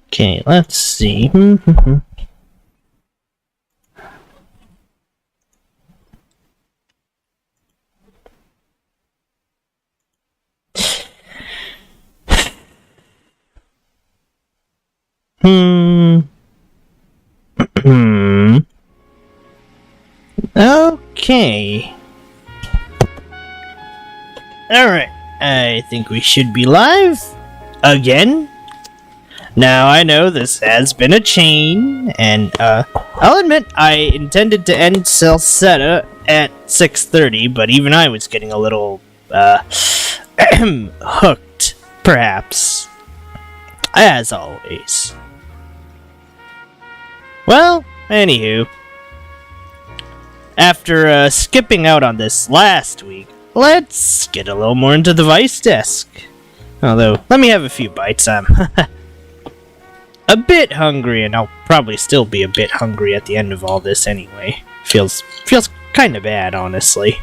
Okay, let's see. Okay. Alright, I think we should be live again. Now, I know this has been a chain, and I'll admit I intended to end Salsetta at 6:30, but even I was getting a little hooked, perhaps. As always. Well, anywho, after skipping out on this last week, let's get a little more into the Vice desk. Although, let me have a few bites. I'm a bit hungry, and I'll probably still be a bit hungry at the end of all this anyway. Feels kind of bad, honestly.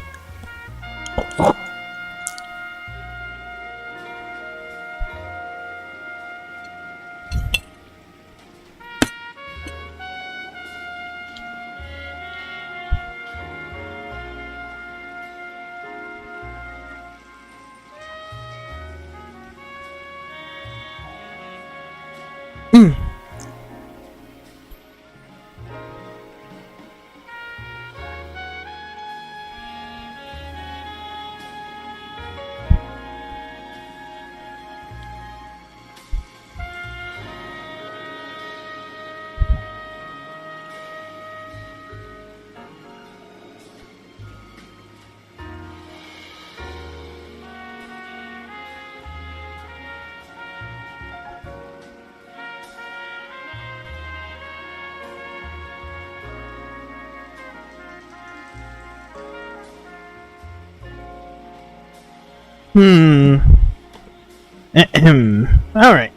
Alright.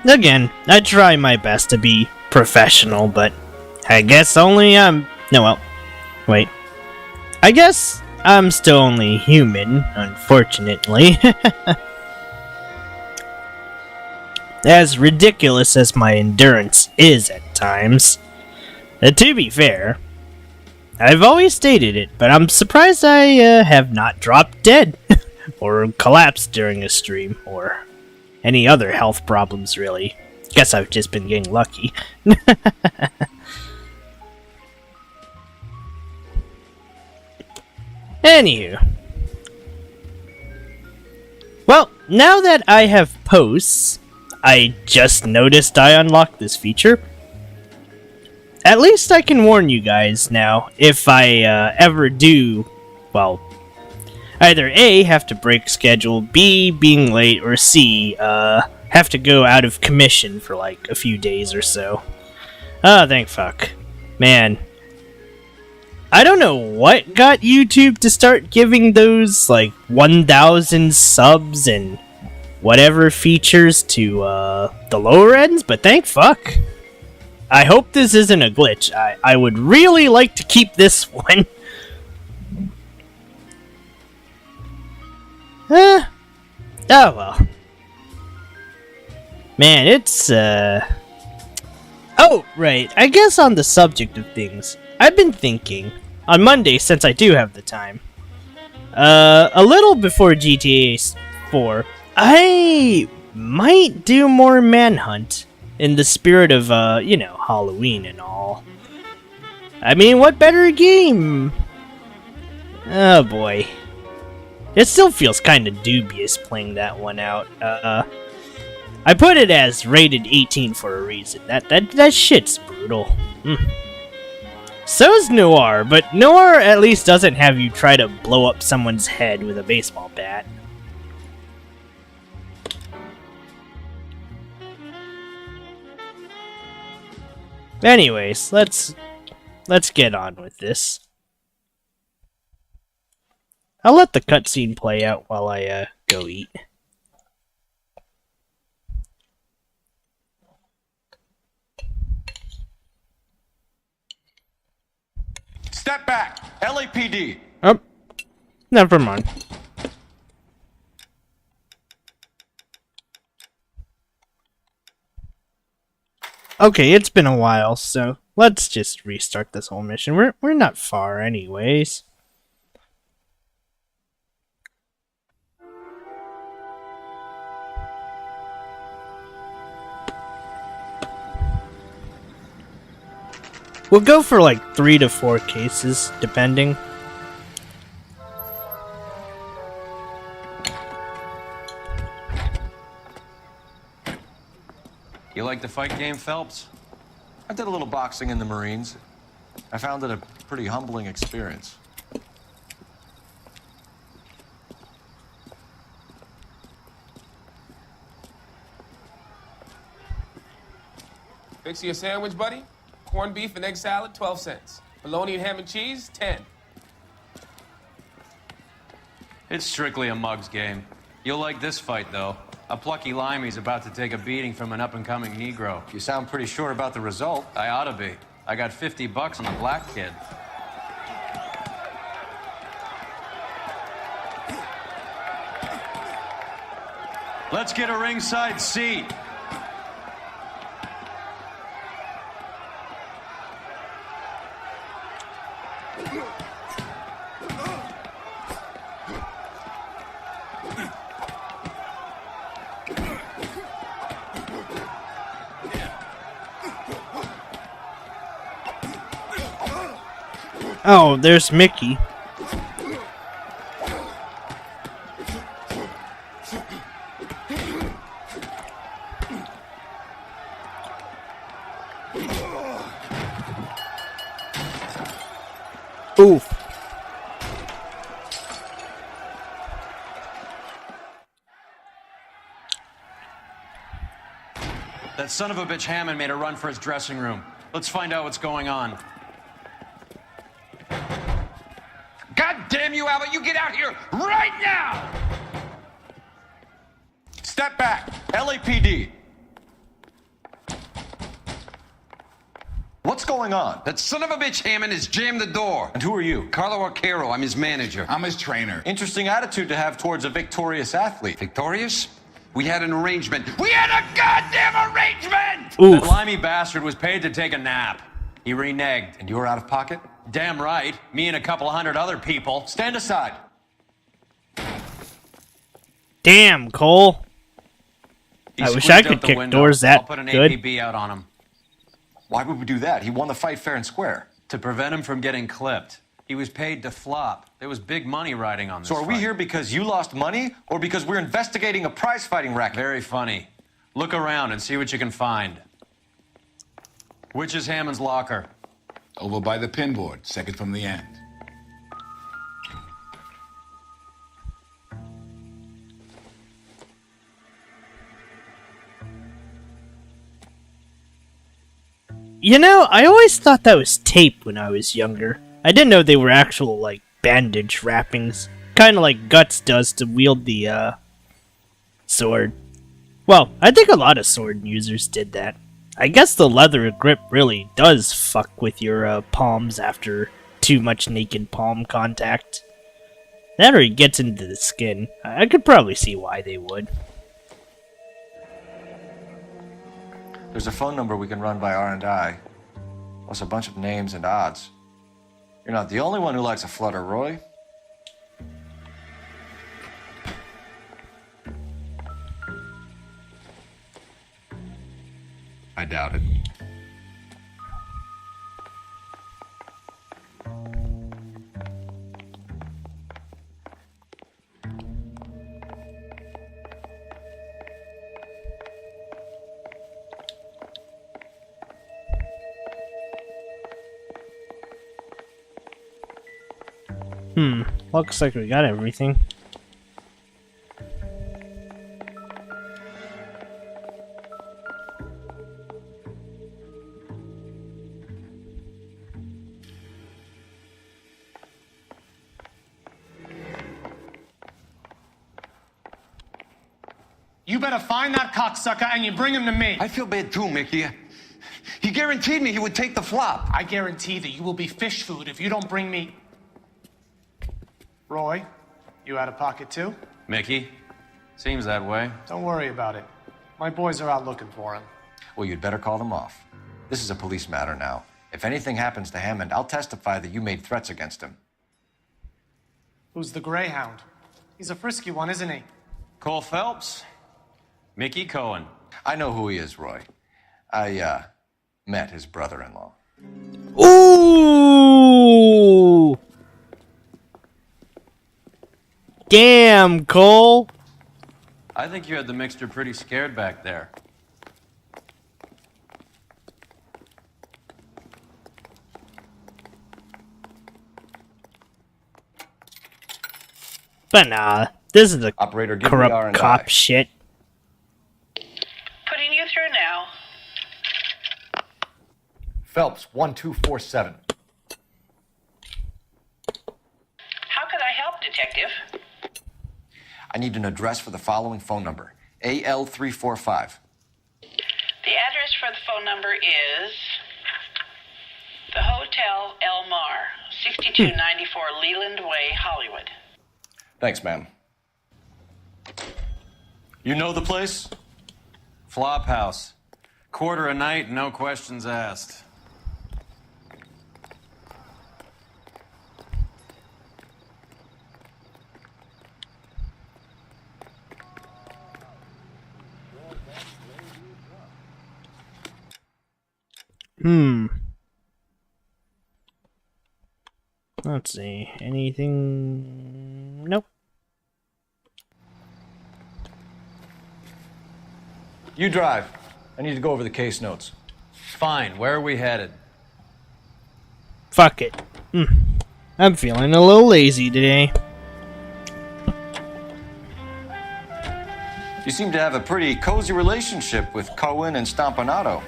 Again, I try my best to be professional, but I guess only I'm... No, well, wait. I guess I'm still only human, unfortunately. As ridiculous as my endurance is at times. To be fair, I've always stated it, but I'm surprised I have not dropped dead. Or collapsed during a stream, or any other health problems, really. Guess I've just been getting lucky. Anywho. Well, now that I have posts, I just noticed I unlocked this feature. At least I can warn you guys now, if I ever do, well, either A, have to break schedule, B, being late, or C, have to go out of commission for like a few days or so. Ah, thank fuck. Man. I don't know what got YouTube to start giving those, like, 1,000 subs and whatever features to, the lower ends, but thank fuck. I hope this isn't a glitch. I would really like to keep this one. Oh well. Man, it's, Oh, right. I guess on the subject of things, I've been thinking, on Monday, since I do have the time, a little before GTA 4, I might do more Manhunt, in the spirit of, you know, Halloween and all. I mean, what better game? Oh boy. It still feels kind of dubious playing that one out. I put it as rated 18 for a reason. That shit's brutal. So's Noire, but Noire at least doesn't have you try to blow up someone's head with a baseball bat. Anyways, let's get on with this. I'll let the cutscene play out while I go eat. Step back! LAPD! Oh, never mind. Okay, it's been a while, so let's just restart this whole mission. We're not far anyways. We'll go for like 3 to 4 cases, depending. You like the fight game, Phelps? I did a little boxing in the Marines. I found it a pretty humbling experience. Fix you a sandwich, buddy? Corned beef and egg salad, 12 cents. Bologna and ham and cheese, 10. It's strictly a mug's game. You'll like this fight, though. A plucky limey's about to take a beating from an up-and-coming Negro. You sound pretty sure about the result. I ought to be. I got $50 on the black kid. Let's get a ringside seat. Oh, there's Mickey. Oof. That son of a bitch Hammond made a run for his dressing room. Let's find out what's going on. God damn you, Albert, you get out here right now! Step back. LAPD. What's going on? That son of a bitch Hammond has jammed the door. And who are you? Carlo Arcaro, I'm his manager. I'm his trainer. Interesting attitude to have towards a victorious athlete. Victorious? We had an arrangement. We had a goddamn arrangement! Oof. That limey bastard was paid to take a nap. He reneged. And you were out of pocket? Damn right. Me and a couple hundred other people. Stand aside. Damn, Cole. He I wish squeezed I out could the kick window. doors that I'll put an good. APB out on him. Why would we do that? He won the fight fair and square. To prevent him from getting clipped. He was paid to flop. There was big money riding on this So are we fight. here because you lost money or because we're investigating a prize fighting racket? Very funny. Look around and see what you can find. Which is Hammond's locker? Over by the pinboard, second from the end. You know, I always thought that was tape when I was younger. I didn't know they were actual, like, bandage wrappings. Kind of like Guts does to wield the, sword. Well, I think a lot of sword users did that. I guess the leather grip really does fuck with your, palms after too much naked palm contact. That or it gets into the skin. I could probably see why they would. There's a phone number we can run by R&I. Plus a bunch of names and odds. You're not the only one who likes a flutter, Roy. I doubt it. Looks like we got everything. You better find that cocksucker and you bring him to me. I feel bad too, Mickey. He guaranteed me he would take the flop. I guarantee that you will be fish food if you don't bring me... Roy, you out of pocket too? Mickey? Seems that way. Don't worry about it. My boys are out looking for him. Well, you'd better call them off. This is a police matter now. If anything happens to Hammond, I'll testify that you made threats against him. Who's the Greyhound? He's a frisky one, isn't he? Cole Phelps? Mickey Cohen. I know who he is, Roy. I, met his brother-in-law. Ooh! Damn, Cole! I think you had the mixture pretty scared back there. But nah, this is the Operator, give me corrupt R&I. cop shit. Putting you through now. Phelps, 1247. How could I help, Detective? I need an address for the following phone number. AL345. The address for the phone number is the Hotel El Mar, 6294 Leland Way, Hollywood. Thanks, ma'am. You know the place? Flophouse. Quarter a night, no questions asked. Let's see. Anything? Nope. You drive. I need to go over the case notes. Fine, where are we headed? Fuck it. I'm feeling a little lazy today. You seem to have a pretty cozy relationship with Cohen and Stompanato.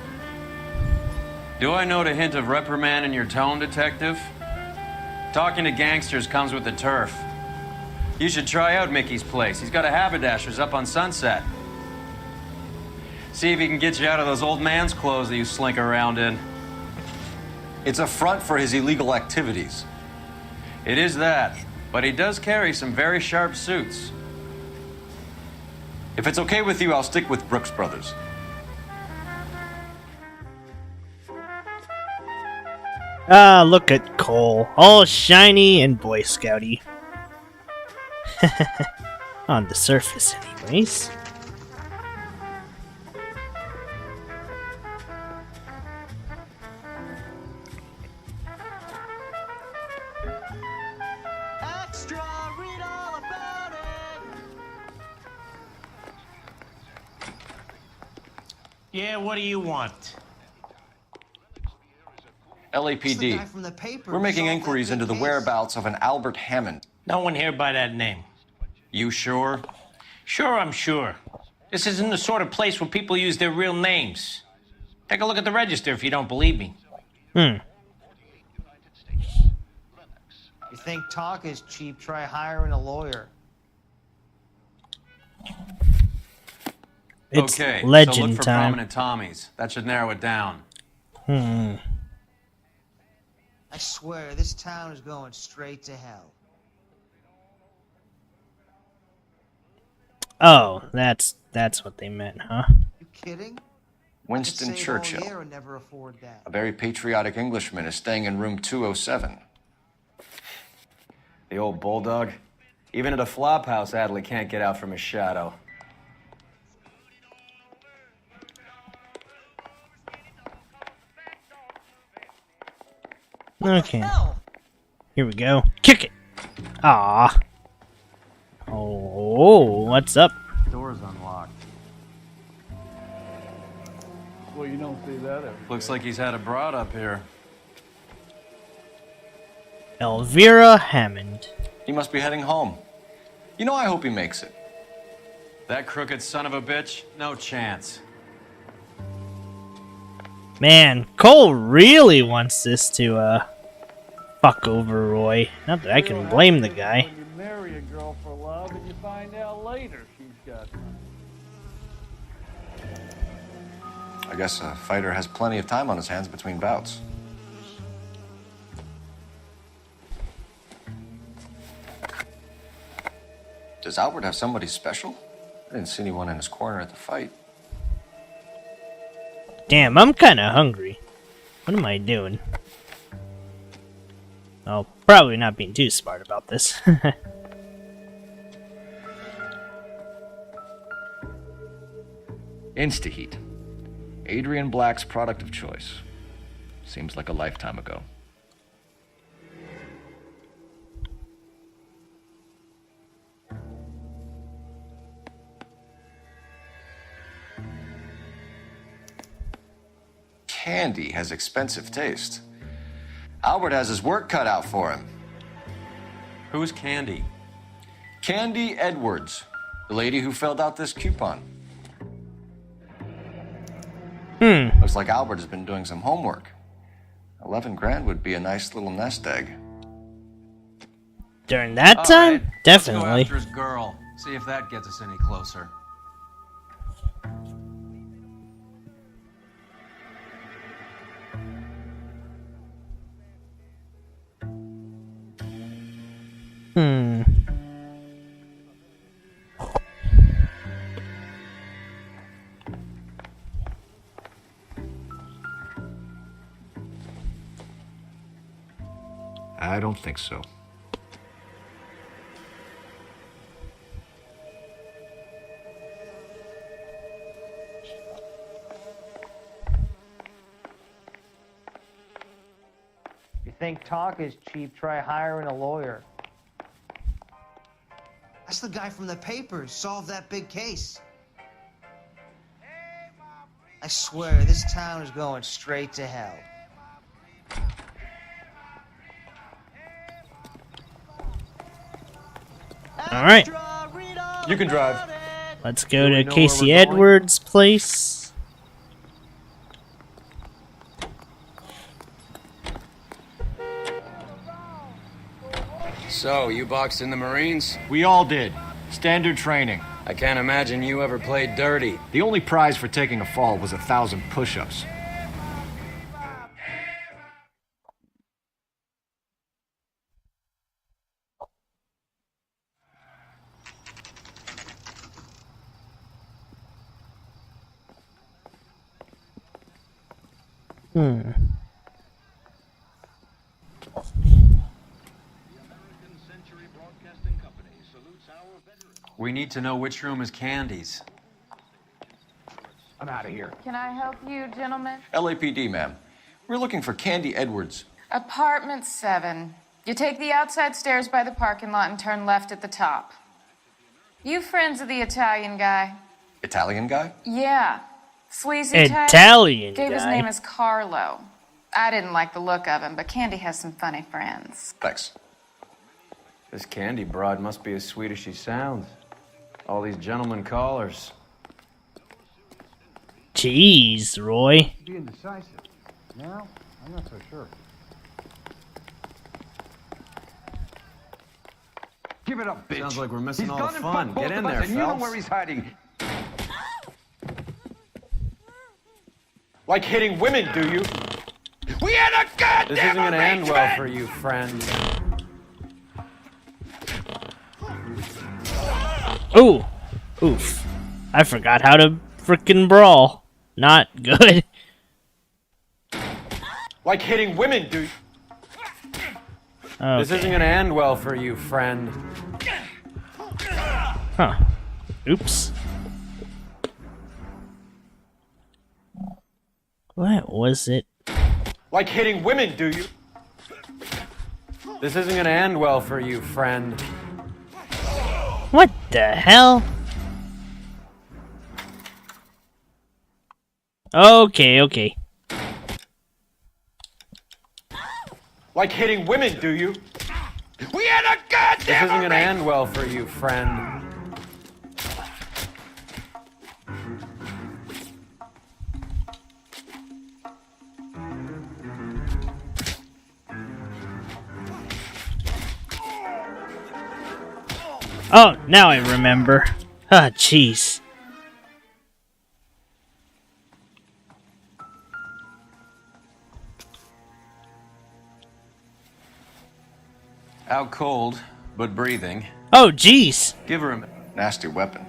Do I note a hint of reprimand in your tone, Detective? Talking to gangsters comes with the turf. You should try out Mickey's place. He's got a haberdasher's up on Sunset. See if he can get you out of those old man's clothes that you slink around in. It's a front for his illegal activities. It is that, but he does carry some very sharp suits. If it's okay with you, I'll stick with Brooks Brothers. Ah, look at Cole. All shiny and Boy Scouty. On the surface, anyways. Extra, read all about it. Yeah, what do you want? LAPD. Guy from the paper. We're making Solved that inquiries big into the case. whereabouts of an Albert Hammond. No one here by that name. You sure? Sure, I'm sure. This isn't the sort of place where people use their real names. Take a look at the register if you don't believe me. You think talk is cheap? Try hiring a lawyer. It's okay, legend so look for time. prominent Tommies. That should narrow it down. I swear, this town is going straight to hell. Oh, that's what they meant, huh? You kidding? Winston Could save all Churchill, year and never afford that. a very patriotic Englishman, is staying in room 207. The old bulldog. Even at a flop house, Adley can't get out from his shadow. Okay. Here we go. Kick it! Ah. Oh, what's up? Door's unlocked. Well, you don't see that every Looks like he's had a broad up here. Elvira Hammond. He must be heading home. You know, I hope he makes it. That crooked son of a bitch? No chance. Man, Cole really wants this to, fuck over Roy. Not that I can blame the guy. When you marry a girl for love and you find out later she's got money. I guess a fighter has plenty of time on his hands between bouts. Does Albert have somebody special? I didn't see anyone in his corner at the fight. Damn, I'm kinda hungry. What am I doing? Oh, probably not being too smart about this. Instaheat. Adrian Black's product of choice. Seems like a lifetime ago. Candy has expensive taste. Albert has his work cut out for him. Who's Candy? Candy Edwards, the lady who filled out this coupon. Looks like Albert has been doing some homework. 11 grand would be a nice little nest egg. During that All time? right, Definitely. Let's go after his girl. See if that gets us any closer. I don't think so. If you think talk is cheap, try hiring a lawyer. That's the guy from the papers. Solved that big case. I swear, this town is going straight to hell. Alright, You can drive. let's go Do we to know Casey where we're going? Edwards' place. So, you boxed in the Marines? We all did. Standard training. I can't imagine you ever played dirty. The only prize for taking a fall was 1,000 push-ups. We need to know which room is Candy's. I'm out of here. Can I help you, gentlemen? LAPD, ma'am. We're looking for Candy Edwards. Apartment 7. You take the outside stairs by the parking lot and turn left at the top. You friends of the Italian guy? Italian guy? Yeah. Sleazy type? Italian Gave his guy. name as Carlo. I didn't like the look of him, but Candy has some funny friends. Thanks. This Candy broad must be as sweet as she sounds. All these gentlemen callers. Jeez, Roy. Be indecisive. No, I'm not so sure. Give it up, bitch. Sounds like we're missing all the fun. Get in there, You know Phelps. where he's hiding. Like hitting women, do you? We had a goddamn This isn't gonna end well for you, friend. Ooh. Oof. I forgot how to frickin' brawl. Not good. Like hitting women, do you? This isn't gonna end well for you, friend. Huh. Oops. What was it? Like hitting women, do you? This isn't gonna end well for you, friend. What the hell? Okay. Like hitting women, do you? We had a goddamn This isn't gonna end well for you, friend. Oh, now I remember. Ah, jeez. Out cold, but breathing. Oh, jeez. Give her a Nasty weapon.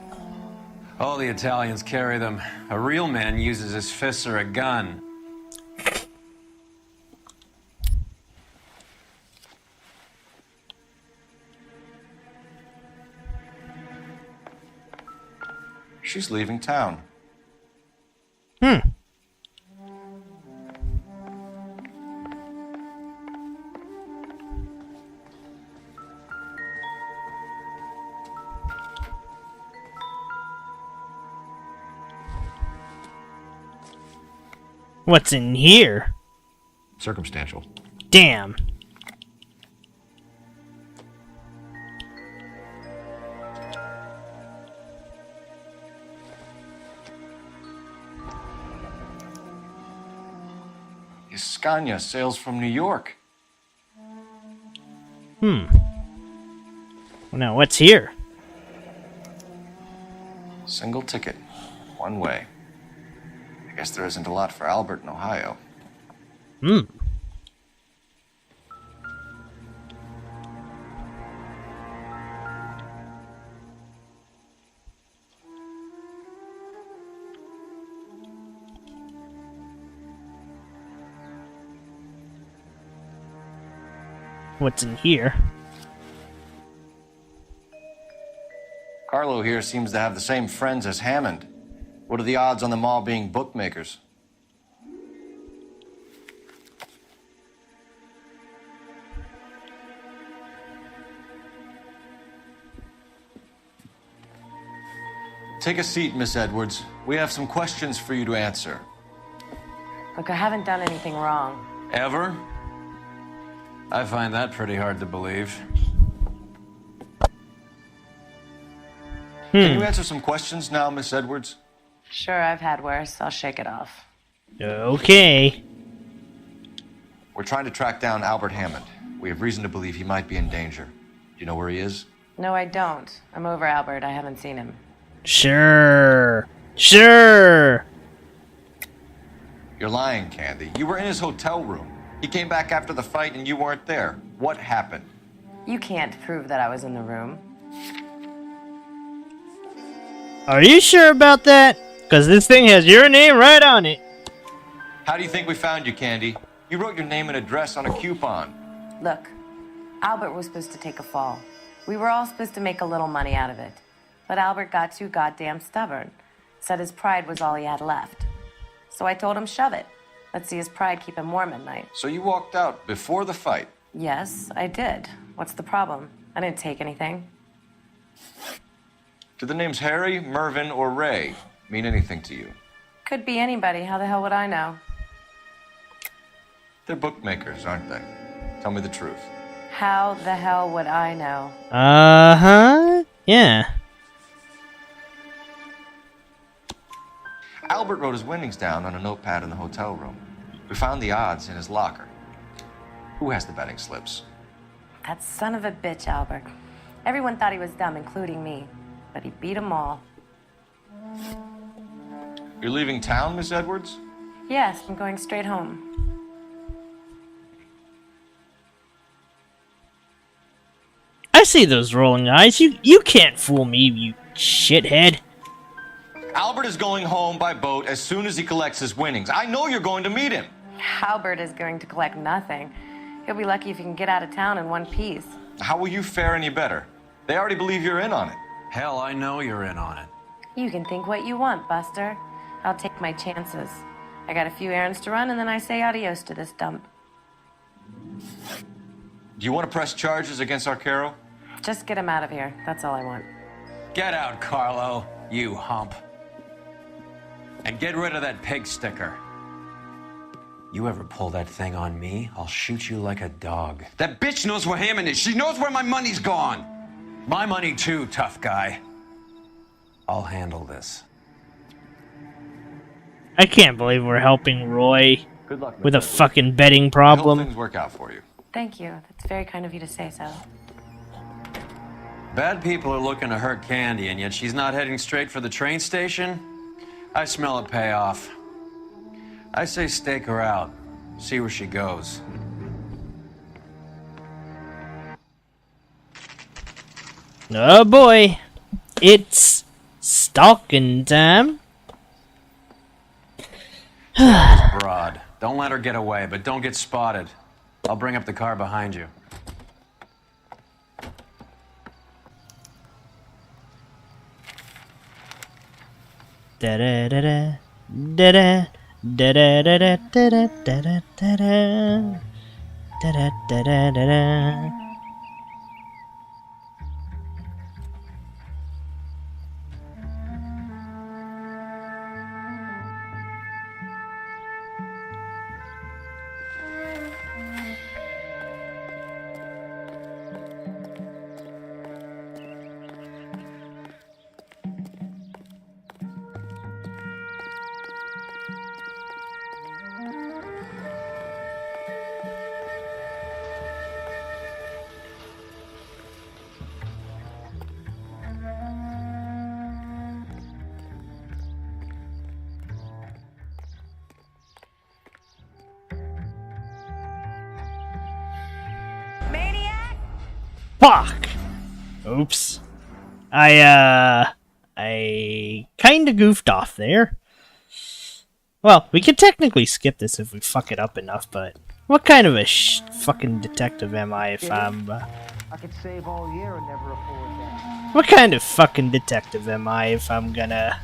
Oh, the Italians carry them. A real man uses his fists or a gun. She's leaving town. What's in here? Circumstantial. Damn. Scania sails from New York. Well, now, what's here? Single ticket. One way. I guess there isn't a lot for Albert in Ohio. What's in here? Carlo here seems to have the same friends as Hammond. What are the odds on them all being bookmakers? Take a seat, Miss Edwards. We have some questions for you to answer. Look, I haven't done anything wrong. Ever? I find that pretty hard to believe. Can you answer some questions now, Miss Edwards? Sure, I've had worse. I'll shake it off. Okay. We're trying to track down Albert Hammond. We have reason to believe he might be in danger. Do you know where he is? No, I don't. I'm over Albert. I haven't seen him. Sure. Sure. You're lying, Candy. You were in his hotel room. He came back after the fight and you weren't there. What happened? You can't prove that I was in the room. Are you sure about that? Because this thing has your name right on it. How do you think we found you, Candy? You wrote your name and address on a coupon. Look, Albert was supposed to take a fall. We were all supposed to make a little money out of it. But Albert got too goddamn stubborn. Said his pride was all he had left. So I told him, shove it. Let's see his pride keep him warm at night. So you walked out before the fight? Yes, I did. What's the problem? I didn't take anything. Do the names Harry, Mervyn, or Ray mean anything to you? Could be anybody. How the hell would I know? They're bookmakers, aren't they? Tell me the truth. How the hell would I know? Uh-huh. Yeah. Albert wrote his winnings down on a notepad in the hotel room. We found the odds in his locker. Who has the betting slips? That son of a bitch, Albert. Everyone thought he was dumb, including me. But he beat them all. You're leaving town, Miss Edwards? Yes, I'm going straight home. I see those rolling eyes. You can't fool me, you shithead. Albert is going home by boat as soon as he collects his winnings. I know you're going to meet him. Albert is going to collect nothing. He'll be lucky if he can get out of town in one piece. How will you fare any better? They already believe you're in on it. Hell, I know you're in on it. You can think what you want, Buster. I'll take my chances. I got a few errands to run, and then I say adios to this dump. Do you want to press charges against Arcaro? Just get him out of here. That's all I want. Get out, Carlo, you hump. And get rid of that pig sticker. You ever pull that thing on me, I'll shoot you like a dog. That bitch knows where Hammond is. She knows where my money's gone. My money too, tough guy. I'll handle this. I can't believe we're helping Roy Good luck, with a Miss Edwards. fucking betting I hope problem. things work out for you. Thank you. That's very kind of you to say so. Bad people are looking to hurt Candy, and yet she's not heading straight for the train station? I smell a payoff. I say stake her out. See where she goes. Oh boy. It's Stalking time. Broad. Don't let her get away, but don't get spotted. I'll bring up the car behind you. Da da da da da da da da da da da da da da da da da da. Fuck! Oops. I kinda goofed off there. Well, we could technically skip this if we fuck it up enough, but what kind of a fucking detective am I if I'm, I could save all year and never afford that. What kind of fucking detective am I if I'm gonna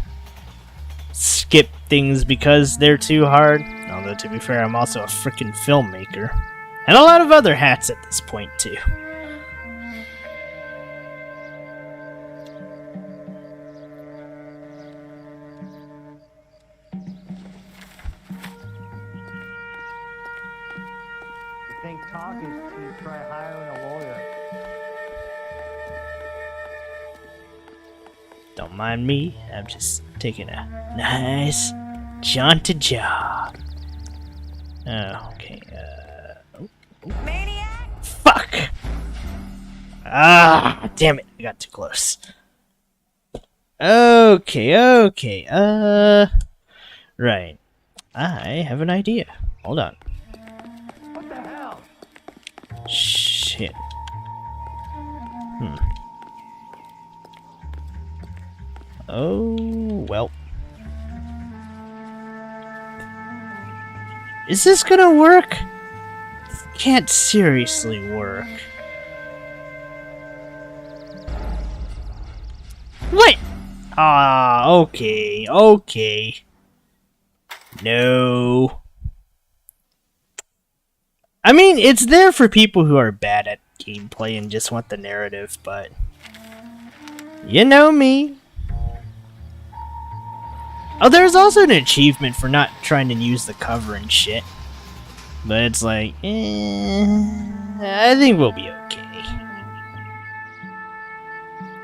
skip things because they're too hard? Although, to be fair, I'm also a freaking filmmaker. And a lot of other hats at this point, too. Think talk is cheap, try hiring a lawyer. Don't mind me, I'm just taking a nice jaunted jog. Oh, okay, Maniac! Fuck! Ah, damn it, I got too close. Okay, right. I have an idea. Hold on. What the hell? Shit. Oh, well. Is this gonna work? This can't seriously work. What? Ah, okay. No. I mean, it's there for people who are bad at gameplay and just want the narrative, but you know me. Oh, there's also an achievement for not trying to use the cover and shit. But it's like, I think we'll be okay.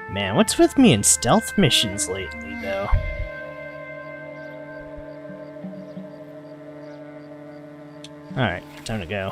Man, what's with me in stealth missions lately, though? Alright, time to go.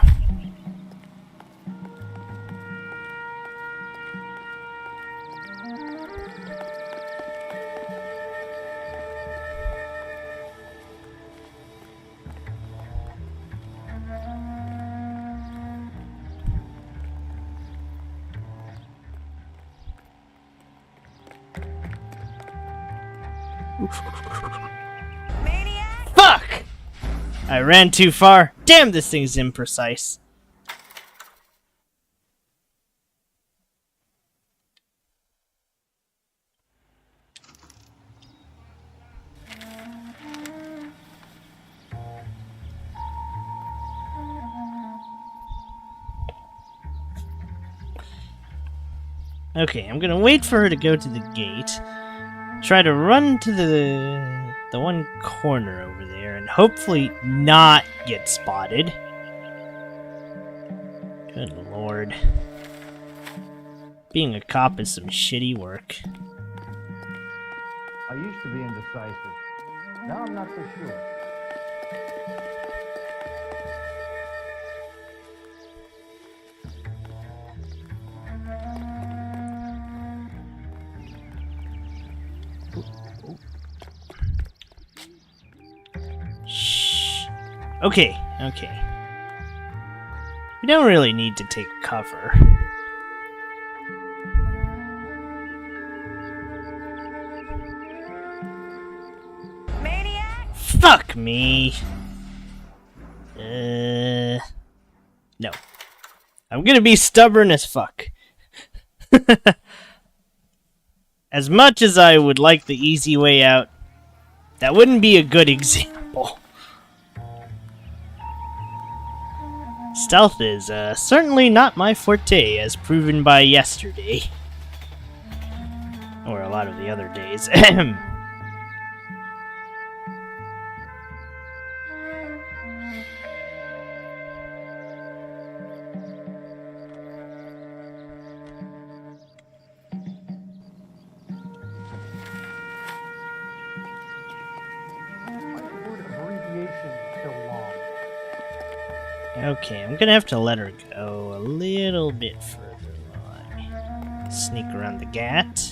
Maniac! Fuck! I ran too far. Damn, this thing's imprecise. Okay, I'm gonna wait for her to go to the gate. Try to run to the one corner over there and hopefully not get spotted. Good lord. Being a cop is some shitty work. I used to be indecisive. Now I'm not so sure. Shh. Okay. We don't really need to take cover. Fuck me. No. I'm gonna be stubborn as fuck. As much as I would like the easy way out, that wouldn't be a good example. Stealth is certainly not my forte, as proven by yesterday. Or a lot of the other days. Okay, I'm gonna have to let her go a little bit further on. Sneak around the gat.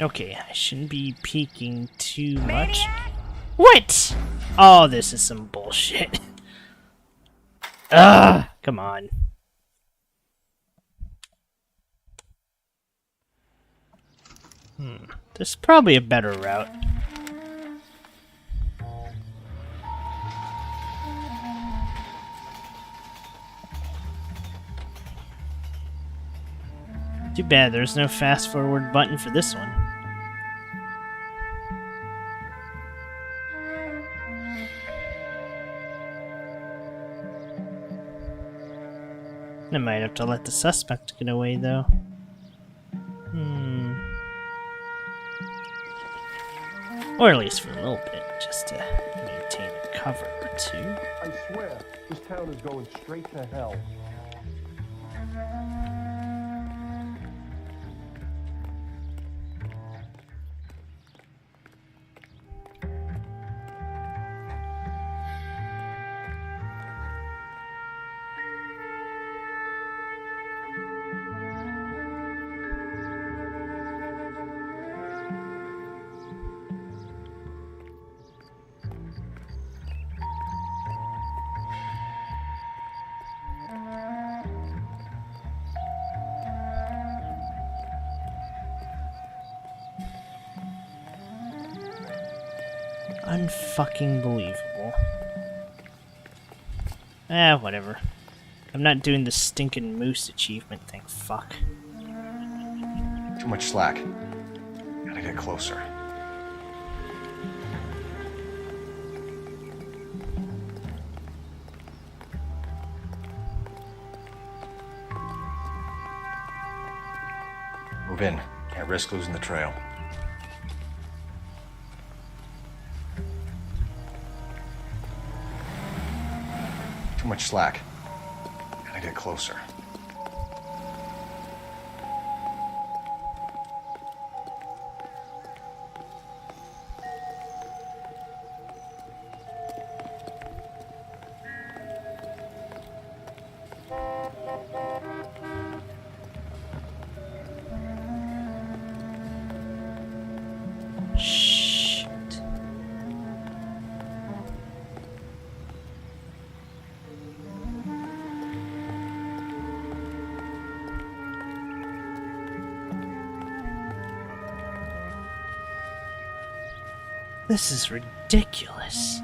Okay, I shouldn't be peeking too much. What? Oh, this is some bullshit. Ugh, come on. There's probably a better route. Too bad there's no fast forward button for this one. I might have to let the suspect get away, though. Or at least for a little bit, just to maintain a cover or two. I swear, this town is going straight to hell. Unfucking believable. Whatever. I'm not doing the stinking moose achievement thing, fuck. Too much slack. Gotta get closer. Move in. Can't risk losing the trail. Too much slack. Gotta get closer. This is ridiculous.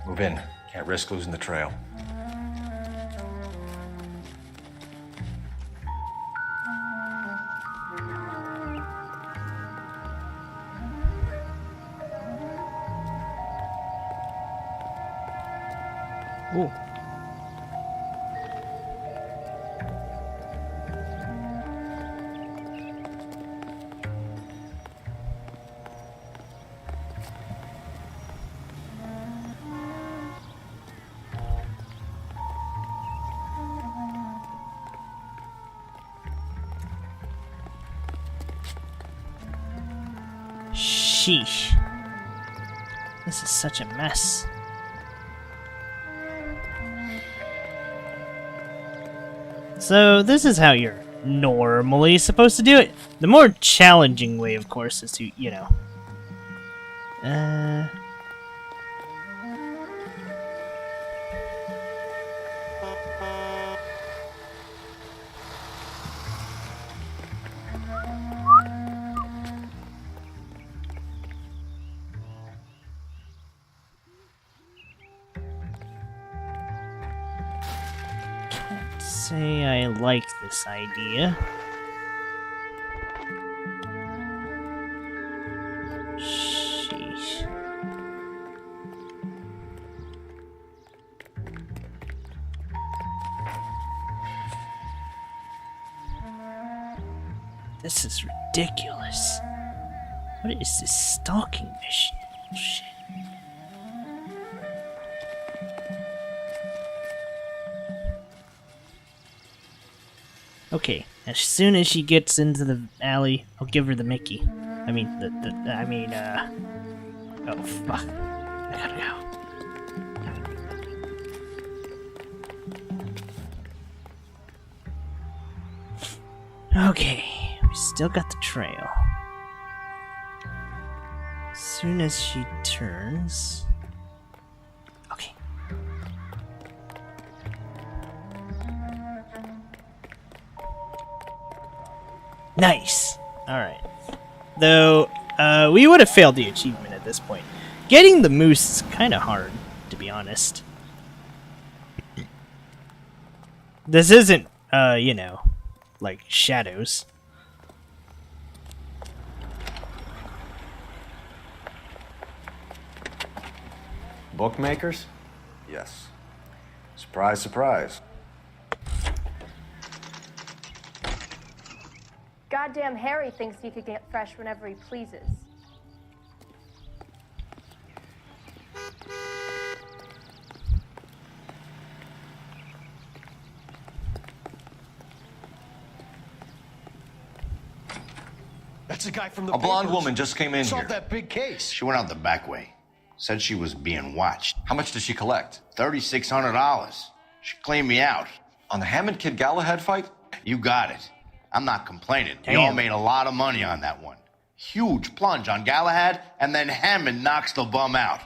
Move in. Can't risk losing the trail. Ooh. Sheesh. This is such a mess. So, this is how you're normally supposed to do it. The more challenging way, of course, is to, you know... Can't say I like this idea. Sheesh. This is ridiculous. What is this stalking mission? Bullshit. Okay, as soon as she gets into the alley, I'll give her the Mickey. I mean, oh, fuck. I gotta go. Okay, we still got the trail. As soon as she turns... Okay. Nice! Alright. Though, we would have failed the achievement at this point. Getting the moose is kind of hard, to be honest. This isn't, you know, like Shadows. Bookmakers? Yes. Surprise, surprise. Goddamn Harry thinks he could get fresh whenever he pleases. That's the guy from the A blonde papers. woman just came in Solved here. that big case. She went out the back way. Said she was being watched. How much did she collect? $3,600. She cleaned me out. On the Hammond Kid Galahad fight? You got it. I'm not complaining. Damn. You all made a lot of money on that one. Huge plunge on Galahad, and then Hammond knocks the bum out.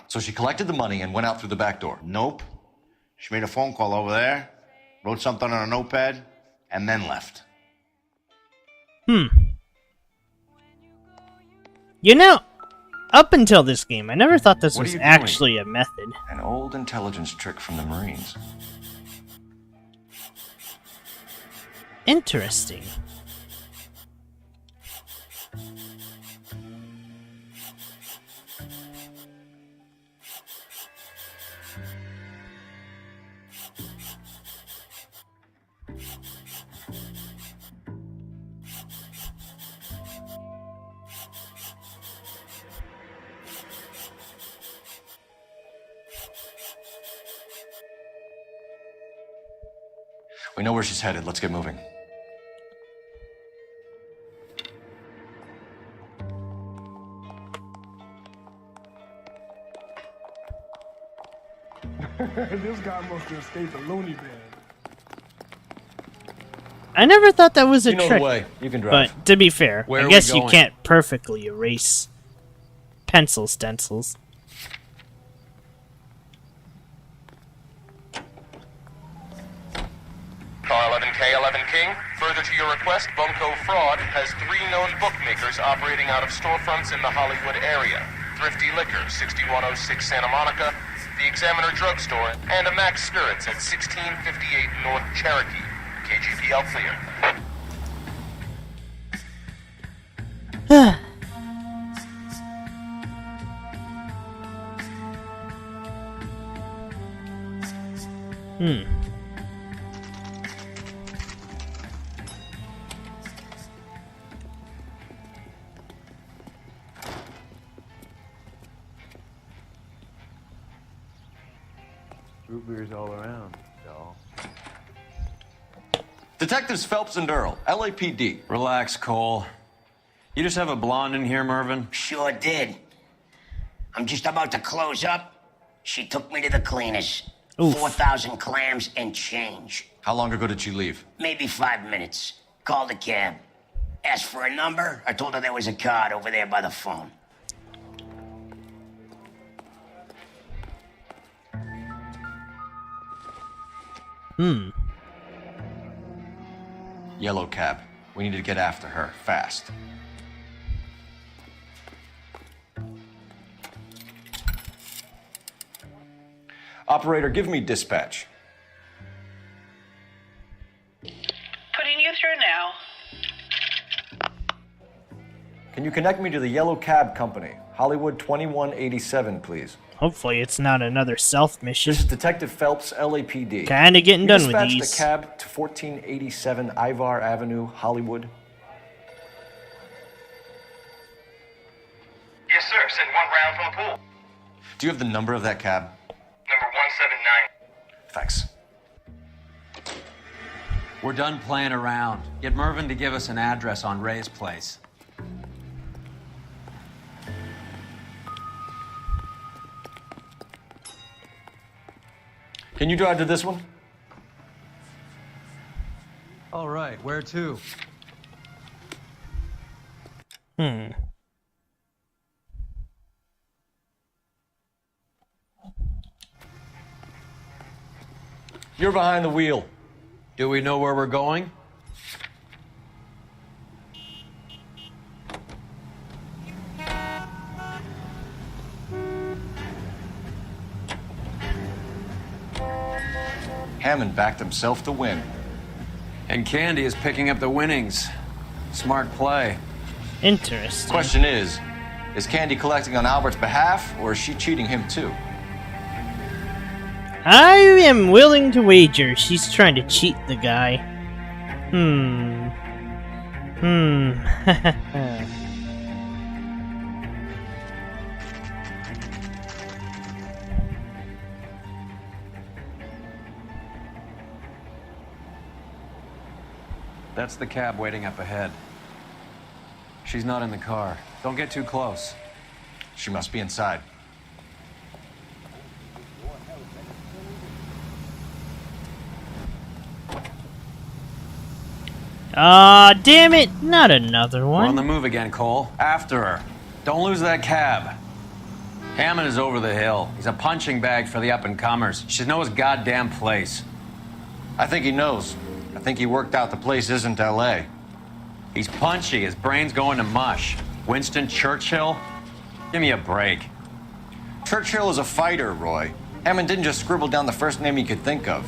So she collected the money and went out through the back door. Nope. She made a phone call over there, wrote something on a notepad, and then left. You know, up until this game, I never thought this What are was you doing? actually a method. An old intelligence trick from the Marines. Interesting. We know where she's headed. Let's get moving. This guy must have escaped a loony bin. I never thought that was a You know trick. the way. You can drive. But to be fair, Where I are guess we you going? can't perfectly erase pencil stencils. Car 11K, 11 King. Further to your request, Bunko Fraud has 3 known bookmakers operating out of storefronts in the Hollywood area. Thrifty Liquor, 6106 Santa Monica, the Examiner Drugstore, and a Max Spirits at 1658 North Cherokee. KGPL clear. Root beers all around, doll. Detectives Phelps and Earl, LAPD. Relax, Cole. You just have a blonde in here, Mervyn? Sure did. I'm just about to close up. She took me to the cleaners. 4,000 clams and change. How long ago did she leave? Maybe 5 minutes. Called a cab. Asked for a number. I told her there was a card over there by the phone. Yellow cab. We need to get after her, fast. Operator, give me dispatch. Putting you through now. Can you connect me to the Yellow Cab Company? Hollywood 2187, please. Hopefully it's not another stealth mission. This is Detective Phelps, LAPD. Kinda getting done with Dispatch these. the cab to 1487 Ivar Avenue, Hollywood. Yes, sir. Send one round from the pool. Do you have the number of that cab? Number 179. Thanks. We're done playing around. Get Mervyn to give us an address on Ray's place. Can you drive to this one? All right, where to? You're behind the wheel. Do we know where we're going? Hammond backed himself to win. And Candy is picking up the winnings. Smart play. Interesting. Question is Candy collecting on Albert's behalf, or is she cheating him too? I am willing to wager she's trying to cheat the guy. That's the cab waiting up ahead. She's not in the car. Don't get too close. She must be inside. Damn it, not another We're on the one. move again, Cole. After her. Don't lose that cab. Hammond is over the hill. He's a punching bag for the up-and-comers. He should know his goddamn place. I think he knows. I think he worked out the place isn't L.A. He's punchy. His brain's going to mush. Winston Churchill? Give me a break. Churchill is a fighter, Roy. Hammond didn't just scribble down the first name he could think of.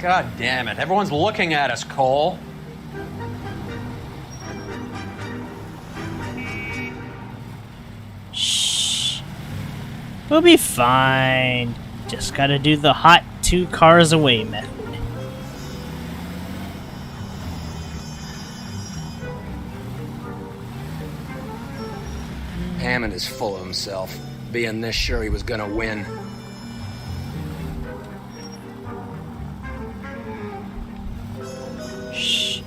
God damn it. Everyone's looking at us, Cole. Shh. We'll be fine. Just gotta do the hot 2 cars away method. Hammond is full of himself, being this sure he was gonna win. Shh.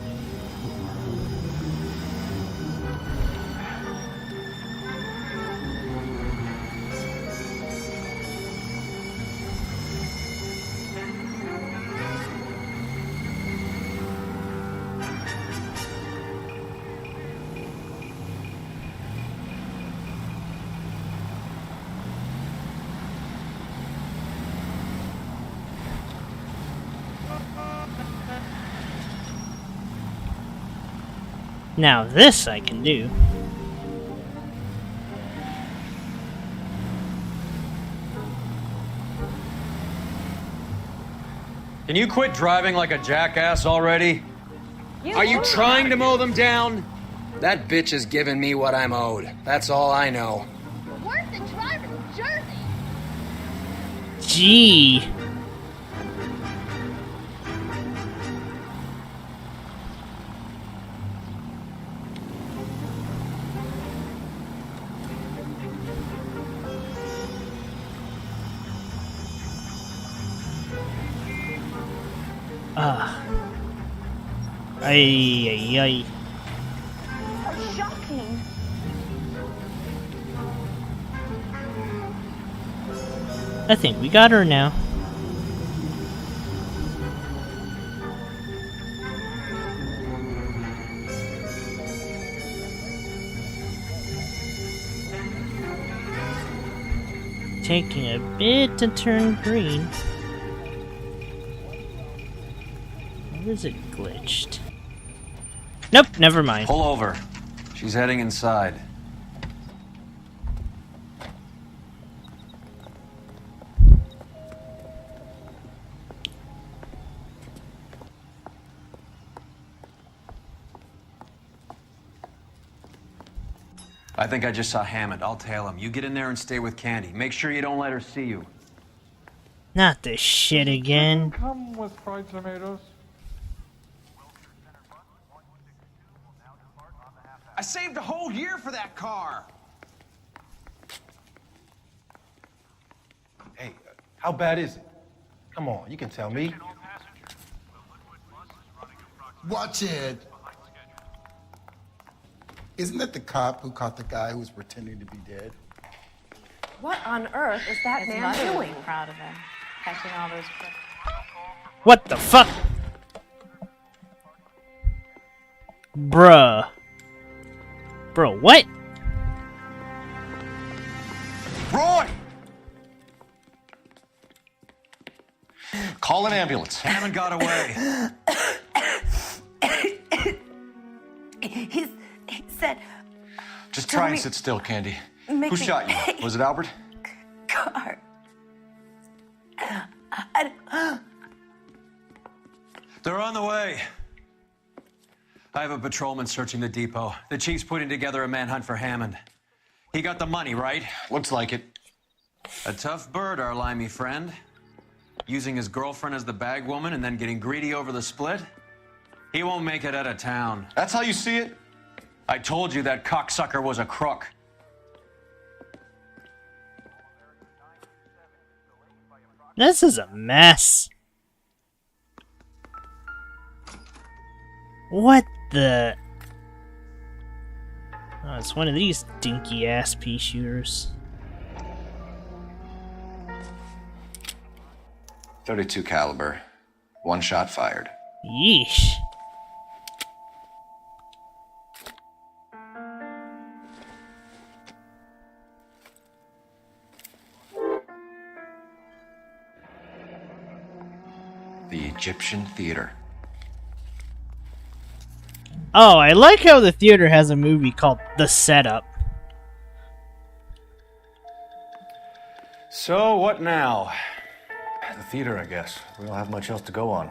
Now this I can do. Can you quit driving like a jackass already? Are you trying to mow them down? That bitch is giving me what I'm owed. That's all I know. Where's the driver in Jersey? Gee. Ay, ay, ay. Oh, shocking. I think we got her now. Taking a bit to turn green. Where is it glitched? Nope, never mind. Pull over. She's heading inside. I think I just saw Hammond. I'll tail him. You get in there and stay with Candy. Make sure you don't let her see you. Not this shit again. Come with fried tomatoes. I saved a whole year for that car. Hey, how bad is it? Come on, you can tell me. Watch it. Isn't that the cop who caught the guy who was pretending to be dead? What on earth is that His man mother doing? would be proud of him. Catching all those... What the fuck? Bruh. Bro, what? Roy! Call an ambulance. Hammond got away. He said... Just try and sit still, Candy. Make Who me- shot you? Was it Albert? Car. They're on the way. I have a patrolman searching the depot. The chief's putting together a manhunt for Hammond. He got the money, right? Looks like it. A tough bird, our limey friend. Using his girlfriend as the bag woman and then getting greedy over the split. He won't make it out of town. That's how you see it? I told you that cocksucker was a crook. This is a mess. What the... Oh, it's one of these dinky ass pea shooters. .32 caliber. One shot fired. Yeesh. The Egyptian Theater. Oh, I like how the theater has a movie called The Setup. So, what now? The theater, I guess. We don't have much else to go on.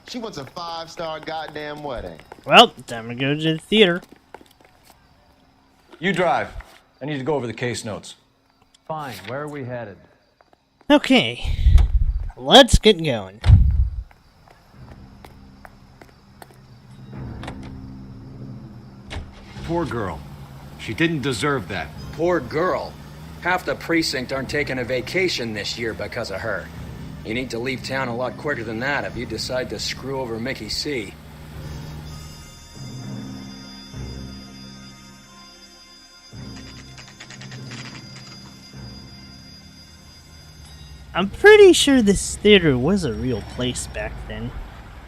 She wants a 5-star goddamn wedding. Well, time to go to the theater. You drive. I need to go over the case notes. Fine, where are we headed? Okay, let's get going. Poor girl. She didn't deserve that. Poor girl. Half the precinct aren't taking a vacation this year because of her. You need to leave town a lot quicker than that if you decide to screw over Mickey C. I'm pretty sure this theater was a real place back then.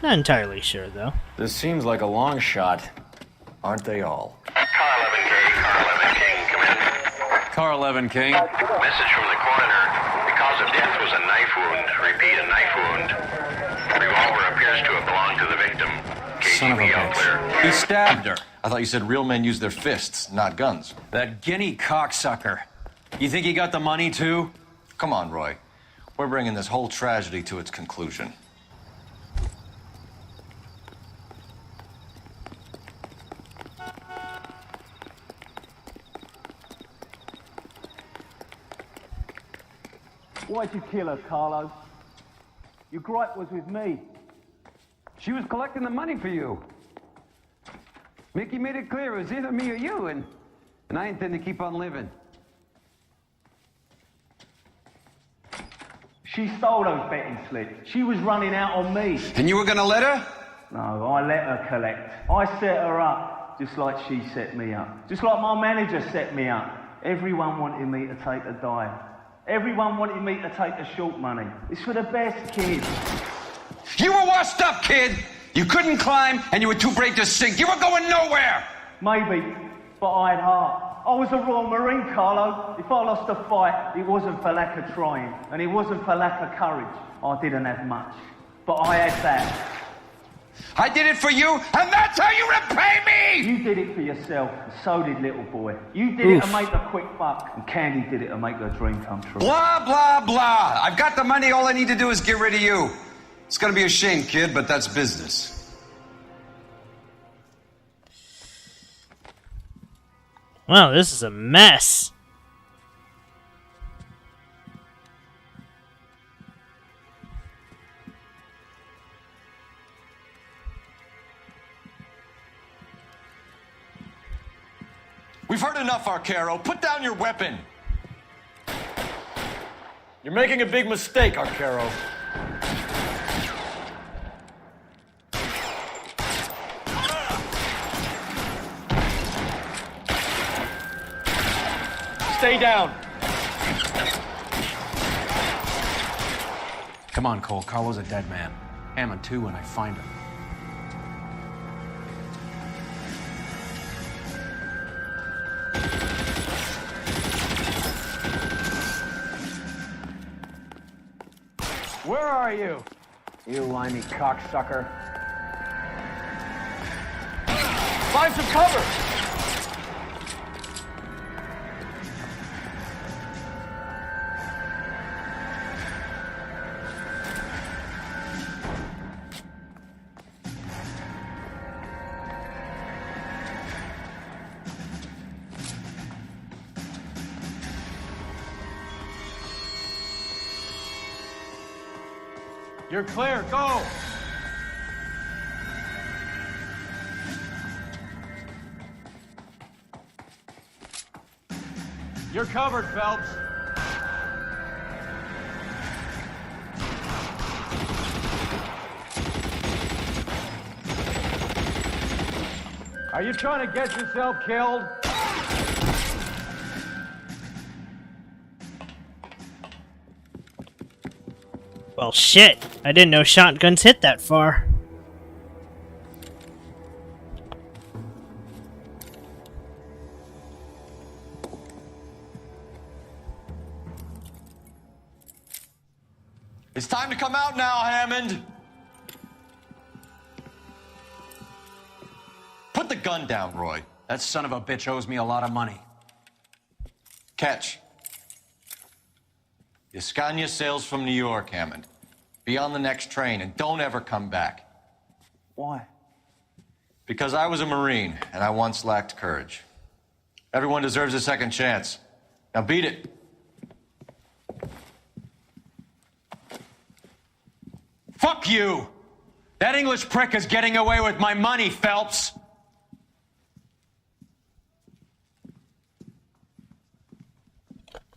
Not entirely sure, though. This seems like a long shot. Aren't they all? Car 11 King. Message from the coroner. The cause of death was a knife wound. Repeat, a knife wound. Revolver appears to have belonged to the victim. Son of a bitch. He stabbed her. I thought you said real men use their fists, not guns. That guinea cocksucker. You think he got the money, too? Come on, Roy. We're bringing this whole tragedy to its conclusion. Why'd you kill her, Carlo? Your gripe was with me. She was collecting the money for you. Mickey made it clear it was either me or you, and I intend to keep on living. She stole those betting slips. She was running out on me. And you were gonna let her? No, I let her collect. I set her up, just like she set me up. Just like my manager set me up. Everyone wanted me to take a dive. Everyone wanted me to take the short money. It's for the best, kid. You were washed up, kid! You couldn't climb, and you were too brave to sink. You were going nowhere! Maybe, but I had heart. I was a Royal Marine, Carlo. If I lost a fight, it wasn't for lack of trying, and it wasn't for lack of courage. I didn't have much, but I had that. I did it for you, and that's how you repay me! You did it for yourself, and so did little boy. You did it to make a quick buck, and Candy did it to make her dream come true. Blah, blah, blah. I've got the money. All I need to do is get rid of you. It's gonna be a shame, kid, but that's business. Wow, this is a mess. We've heard enough, Arcaro. Put down your weapon. You're making a big mistake, Arcaro. Stay down. Come on, Cole. Carlo's a dead man. Hammond too when I find him. Where are you? You limey cocksucker. Find some cover! You're clear, go! You're covered, Phelps. Are you trying to get yourself killed? Well, shit. I didn't know shotguns hit that far. It's time to come out now, Hammond. Put the gun down, Roy. That son of a bitch owes me a lot of money. Catch. The Scania sails from New York, Hammond. Be on the next train and don't ever come back. Why? Because I was a Marine and I once lacked courage. Everyone deserves a second chance. Now beat it. Fuck you! That English prick is getting away with my money, Phelps!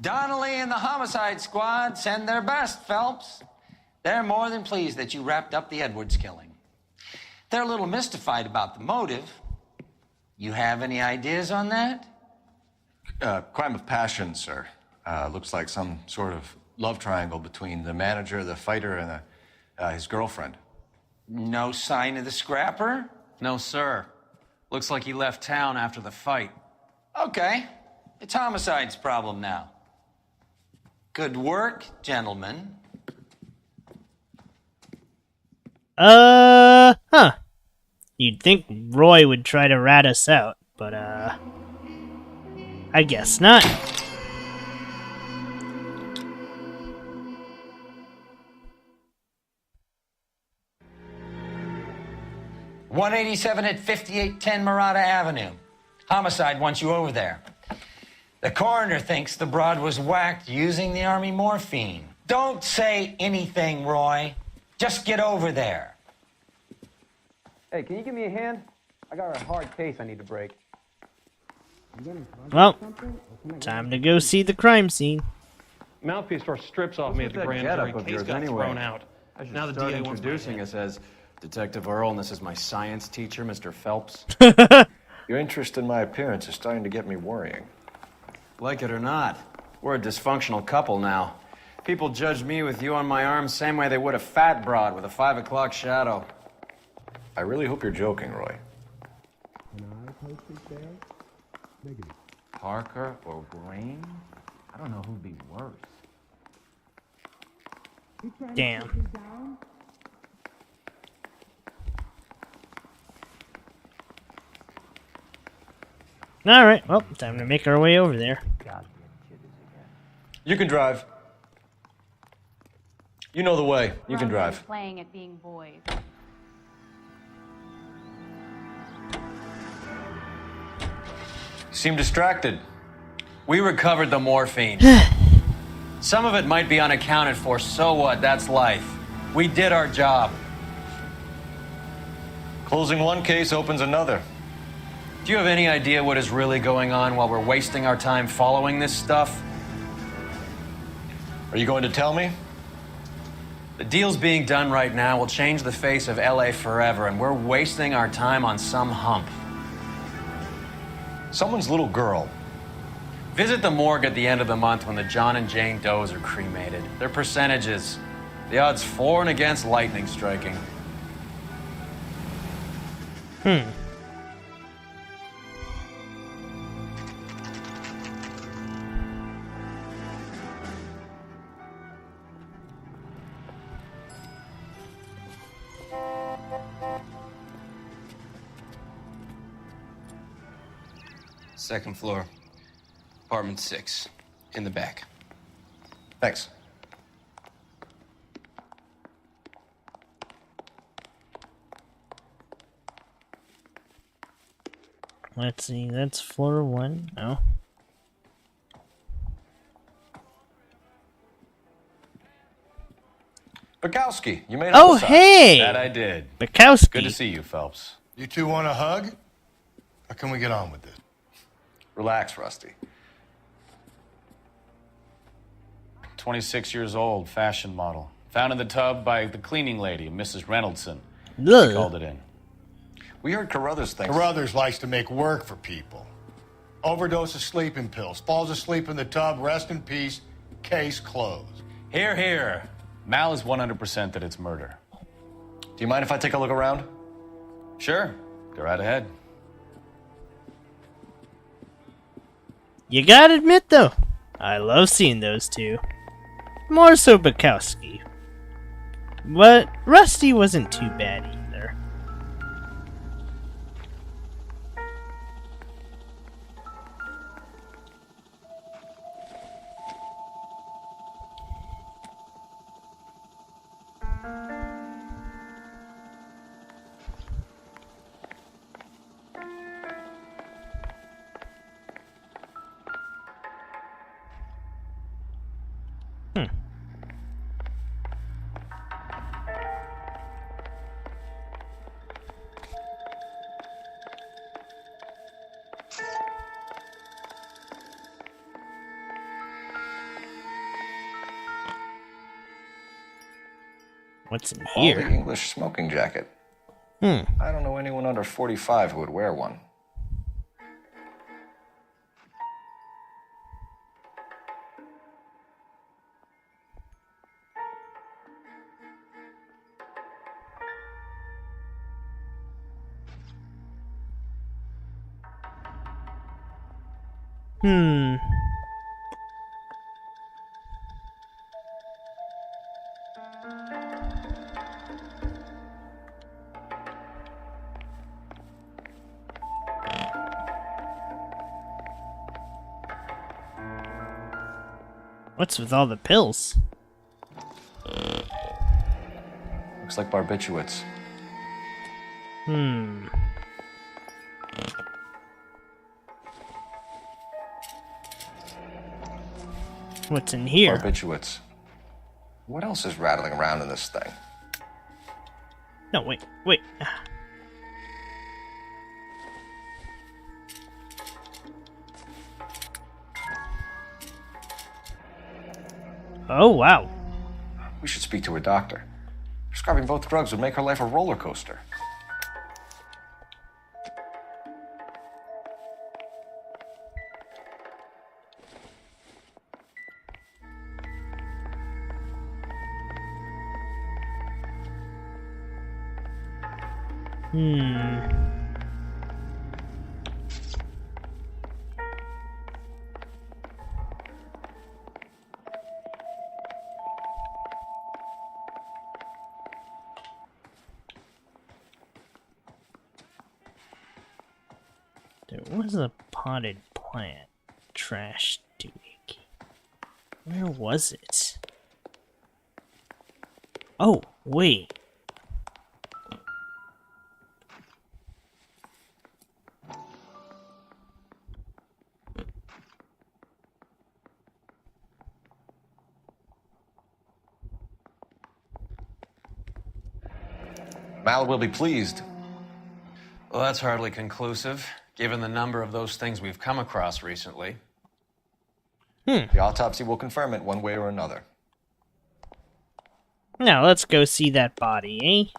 Donnelly and the homicide squad send their best, Phelps. They're more than pleased that you wrapped up the Edwards killing. They're a little mystified about the motive. You have any ideas on that? Crime of passion, sir. Looks like some sort of love triangle between the manager, the fighter, and his girlfriend. No sign of the scrapper? No, sir. Looks like he left town after the fight. Okay. It's homicide's problem now. Good work, gentlemen. Huh. You'd think Roy would try to rat us out, but, I guess not. .187 at 5810 Murata Avenue. Homicide wants you over there. The coroner thinks the broad was whacked using the army morphine. Don't say anything, Roy. Just get over there. Hey, can you give me a hand? I got a hard case I need to break. Well, time to go see the crime scene. Mouthpiece tore strips off me at the grand jury. Of Case yours got anyway. thrown out. Now the Start DA wants my introducing head. us as Detective Earl, and this is my science teacher, Mr. Phelps. Your interest in my appearance is starting to get me worrying. Like it or not, we're a dysfunctional couple now. People judge me with you on my arm same way they would a fat broad with a 5 o'clock shadow. I really hope you're joking, Roy. Parker or Green? I don't know who'd be worse. Damn. Alright, well, time to make our way over there. You can drive. You know the way. You can drive. Playing at being boys. You seem distracted. We recovered the morphine. Some of it might be unaccounted for, so what? That's life. We did our job. Closing one case opens another. Do you have any idea what is really going on while we're wasting our time following this stuff? Are you going to tell me? The deals being done right now will change the face of LA forever, and we're wasting our time on some hump. Someone's little girl. Visit the morgue at the end of the month when the John and Jane Does are cremated. Their percentages. The odds for and against lightning striking. Second floor, apartment 6, in the back. Thanks. Let's see, that's floor 1. No. Bukowski, you made Oh, homicide. hey! That I did. Bukowski. Good to see you, Phelps. You two want a hug? How can we get on with this? Relax, Rusty. 26 years old, fashion model. Found in the tub by the cleaning lady, Mrs. Reynoldson. Ugh. She called it in. We heard Carruthers thinks... Carruthers likes to make work for people. Overdose of sleeping pills. Falls asleep in the tub. Rest in peace. Case closed. Here, here. Mal is 100% that it's murder. Do you mind if I take a look around? Sure. Go right ahead. You gotta admit, though, I love seeing those two. More so Bukowski. But Rusty wasn't too bad either. What's in All here? the English smoking jacket. I don't know anyone under 45 who would wear one. What's with all the pills? Looks like barbiturates. What's in here? Barbiturates. What else is rattling around in this thing? No, wait. Oh, wow. We should speak to her doctor. Prescribing both drugs would make her life a roller coaster. There was a potted plant. Trash doohickey. Where was it? Oh, wait. Mal will be pleased. Well, that's hardly conclusive, given the number of those things we've come across recently. The autopsy will confirm it one way or another. Now, let's go see that body, eh?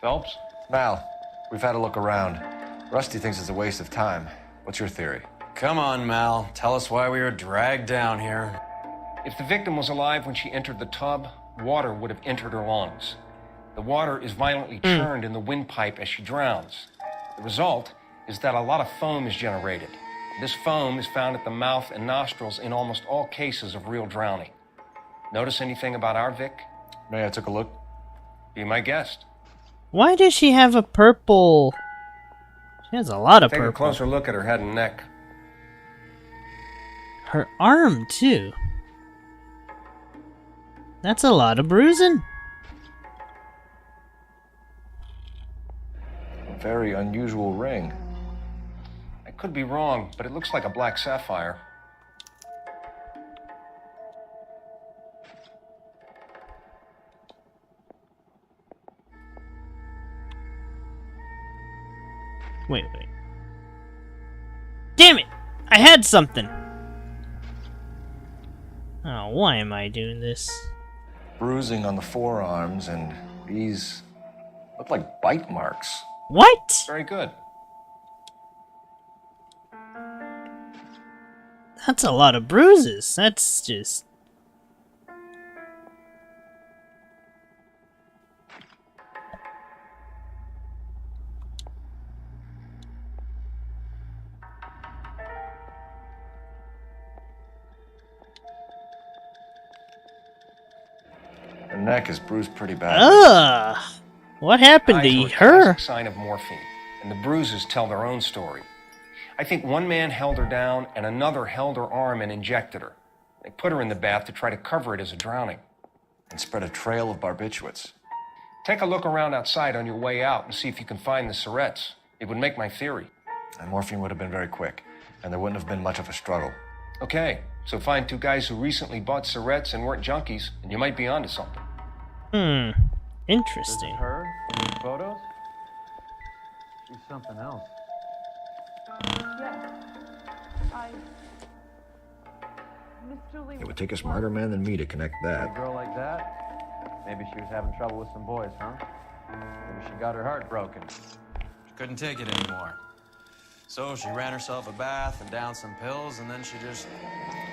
Phelps? Mal, we've had a look around. Rusty thinks it's a waste of time. What's your theory? Come on, Mal. Tell us why we were dragged down here. If the victim was alive when she entered the tub, water would have entered her lungs. The water is violently churned in the windpipe as she drowns. The result is that a lot of foam is generated. This foam is found at the mouth and nostrils in almost all cases of real drowning. Notice anything about our Vic? May I took a look? Be my guest. Why does she have a purple... She has a lot of Take purple. a closer look at her head and neck. Her arm, too. That's a lot of bruising. A very unusual ring. I could be wrong, but it looks like a black sapphire. Wait. Damn it! I had something! Oh, why am I doing this? Bruising on the forearms, and these look like bite marks. What? Very good. That's a lot of bruises. That's just... Her neck is bruised pretty bad. Ugh! What happened to Eyes are a her? classic sign of morphine, and the bruises tell their own story. I think one man held her down and another held her arm and injected her. They put her in the bath to try to cover it as a drowning. And spread a trail of barbiturates. Take a look around outside on your way out and see if you can find the syrettes. It would make my theory. And morphine would have been very quick, and there wouldn't have been much of a struggle. Okay, so find two guys who recently bought syrettes and weren't junkies, and you might be onto something. Interesting. Her? These photos? She's something else. Yes. Miss Julie... It would take a smarter man than me to connect A that. girl like that? Maybe she was having trouble with some boys, huh? Maybe she got her heart broken. She couldn't take it anymore. So she ran herself a bath and downed some pills, and then she just...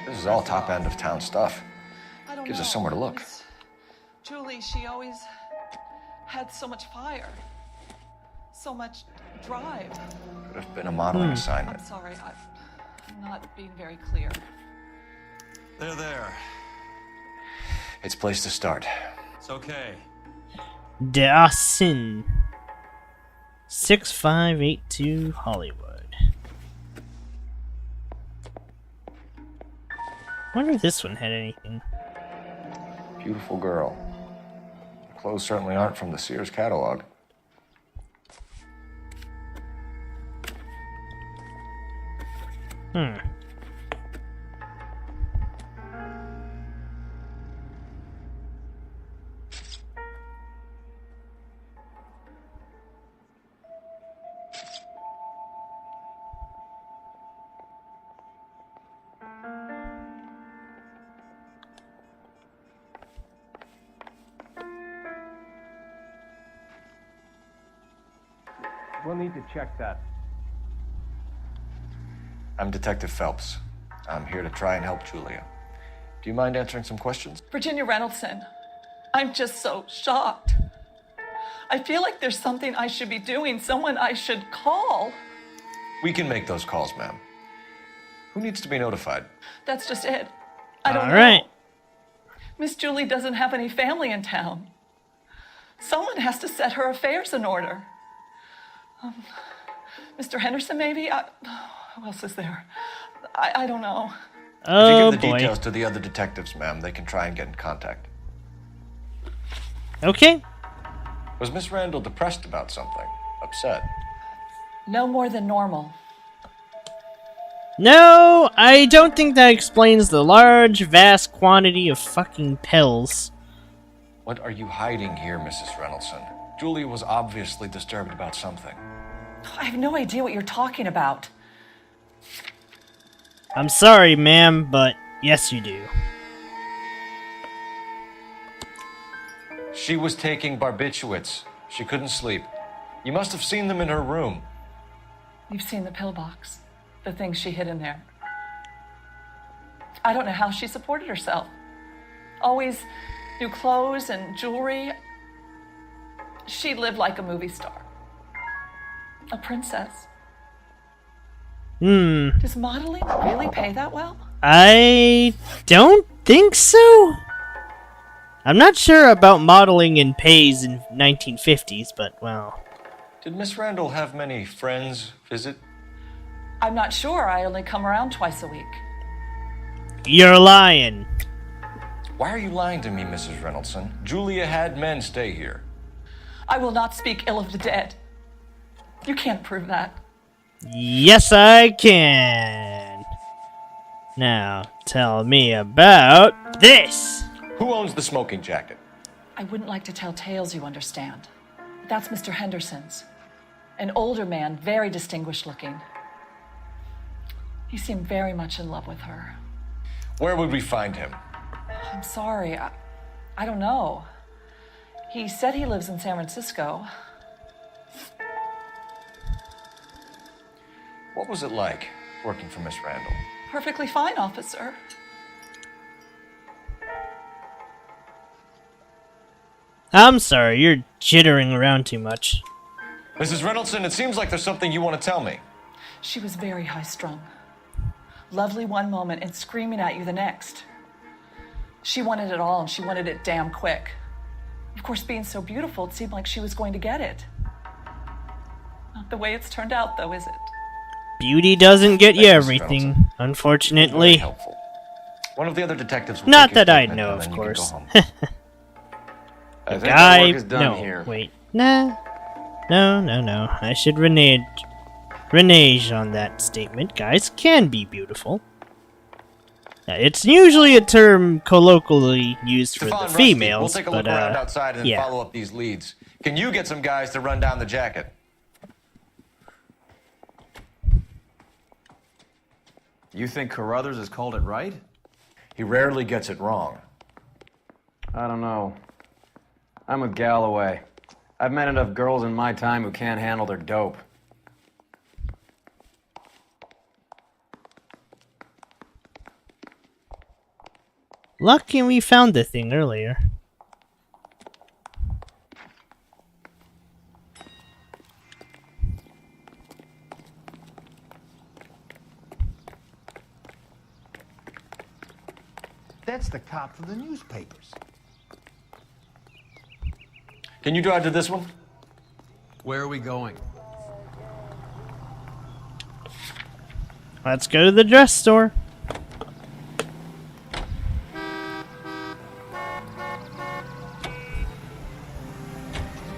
This is all top end of town stuff. I don't Gives know. us somewhere to look. Miss Julie, she always had so much fire. So much drive. Could have been a modeling assignment. I'm sorry, I'm not being very clear. There. It's a place to start. It's okay. Dawson. 6582 Hollywood. Wonder if this one had anything. Beautiful girl. The clothes certainly aren't from the Sears catalog. We'll need to check that. I'm Detective Phelps. I'm here to try and help Julia. Do you mind answering some questions? Virginia Reynoldson, I'm just so shocked. I feel like there's something I should be doing, someone I should call. We can make those calls, ma'am. Who needs to be notified? That's just it. I don't All know. right. Miss Julie doesn't have any family in town. Someone has to set her affairs in order. Mr. Henderson, maybe? Who else is there? I don't know. Oh, if you give the boy. details to the other detectives, ma'am, they can try and get in contact. Okay. Was Miss Randall depressed about something? Upset? No more than normal. No, I don't think that explains the large, vast quantity of fucking pills. What are you hiding here, Mrs. Reynoldson? Julia was obviously disturbed about something. I have no idea what you're talking about. I'm sorry, ma'am, but yes, you do. She was taking barbiturates. She couldn't sleep. You must have seen them in her room. You've seen the pillbox, the things she hid in there. I don't know how she supported herself. Always new clothes and jewelry. She lived like a movie star. A princess. Does modeling really pay that well? I don't think so. I'm not sure about modeling in pays in 1950s, but well. Did Miss Randall have many friends visit? I'm not sure. I only come around twice a week. You're lying. Why are you lying to me, Mrs. Reynoldson? Julia had men stay here. I will not speak ill of the dead. You can't prove that. Yes, I can. Now, tell me about this. Who owns the smoking jacket? I wouldn't like to tell tales, you understand. That's Mr. Henderson's. An older man, very distinguished looking. He seemed very much in love with her. Where would we find him? I'm sorry, I don't know. He said he lives in San Francisco. What was it like working for Miss Randall? Perfectly fine, officer. I'm sorry, you're jittering around too much. Mrs. Reynoldson, it seems like there's something you want to tell me. She was very high-strung. Lovely one moment and screaming at you the next. She wanted it all, and she wanted it damn quick. Of course, being so beautiful, it seemed like she was going to get it. Not the way it's turned out, though, is it? Beauty doesn't get you everything, unfortunately. Helpful. One of the other detectives will Not take your that I statement, know, and of then you can go course. home. I think Guy, the work is done no, here. wait, nah, no. I should renege on that statement. Guys can be beautiful. It's usually a term colloquially used for Stefan, the Rusty, females, we'll take a but look around outside and then yeah. follow up these leads. Can you get some guys to run down the jacket? You think Carruthers has called it right? He rarely gets it wrong. I don't know. I'm with Galloway. I've met enough girls in my time who can't handle their dope. Lucky we found the thing earlier. That's the cop from the newspapers. Can you drive to this one? Where are we going? Let's go to the dress store.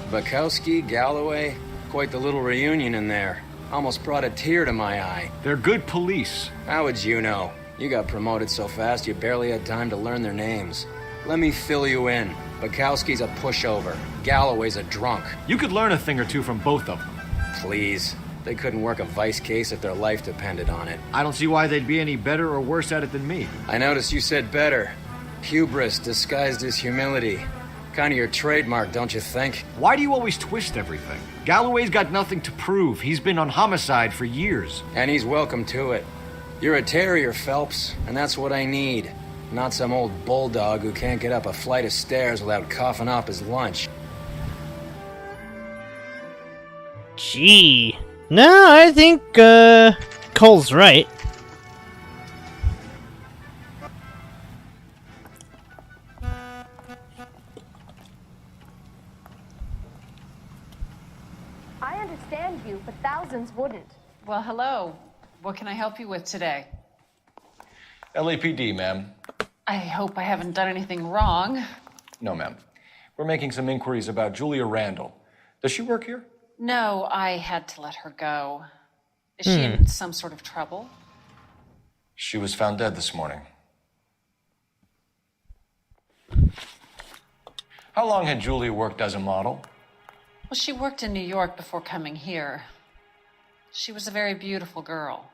Bukowski, Galloway, quite the little reunion in there. Almost brought a tear to my eye. They're good police. How would you know? You got promoted so fast you barely had time to learn their names. Let me fill you in. Bukowski's a pushover. Galloway's a drunk. You could learn a thing or two from both of them. Please. They couldn't work a vice case if their life depended on it. I don't see why they'd be any better or worse at it than me. I noticed you said better. Hubris disguised as humility. Kind of your trademark, don't you think? Why do you always twist everything? Galloway's got nothing to prove. He's been on homicide for years. And he's welcome to it. You're a terrier, Phelps, and that's what I need. Not some old bulldog who can't get up a flight of stairs without coughing up his lunch. Gee. No, I think, Cole's right. I understand you, but thousands wouldn't. Well, hello. What can I help you with today? LAPD, ma'am. I hope I haven't done anything wrong. No, ma'am. We're making some inquiries about Julia Randall. Does she work here? No, I had to let her go. Is she in some sort of trouble? She was found dead this morning. How long had Julia worked as a model? Well, she worked in New York before coming here. She was a very beautiful girl.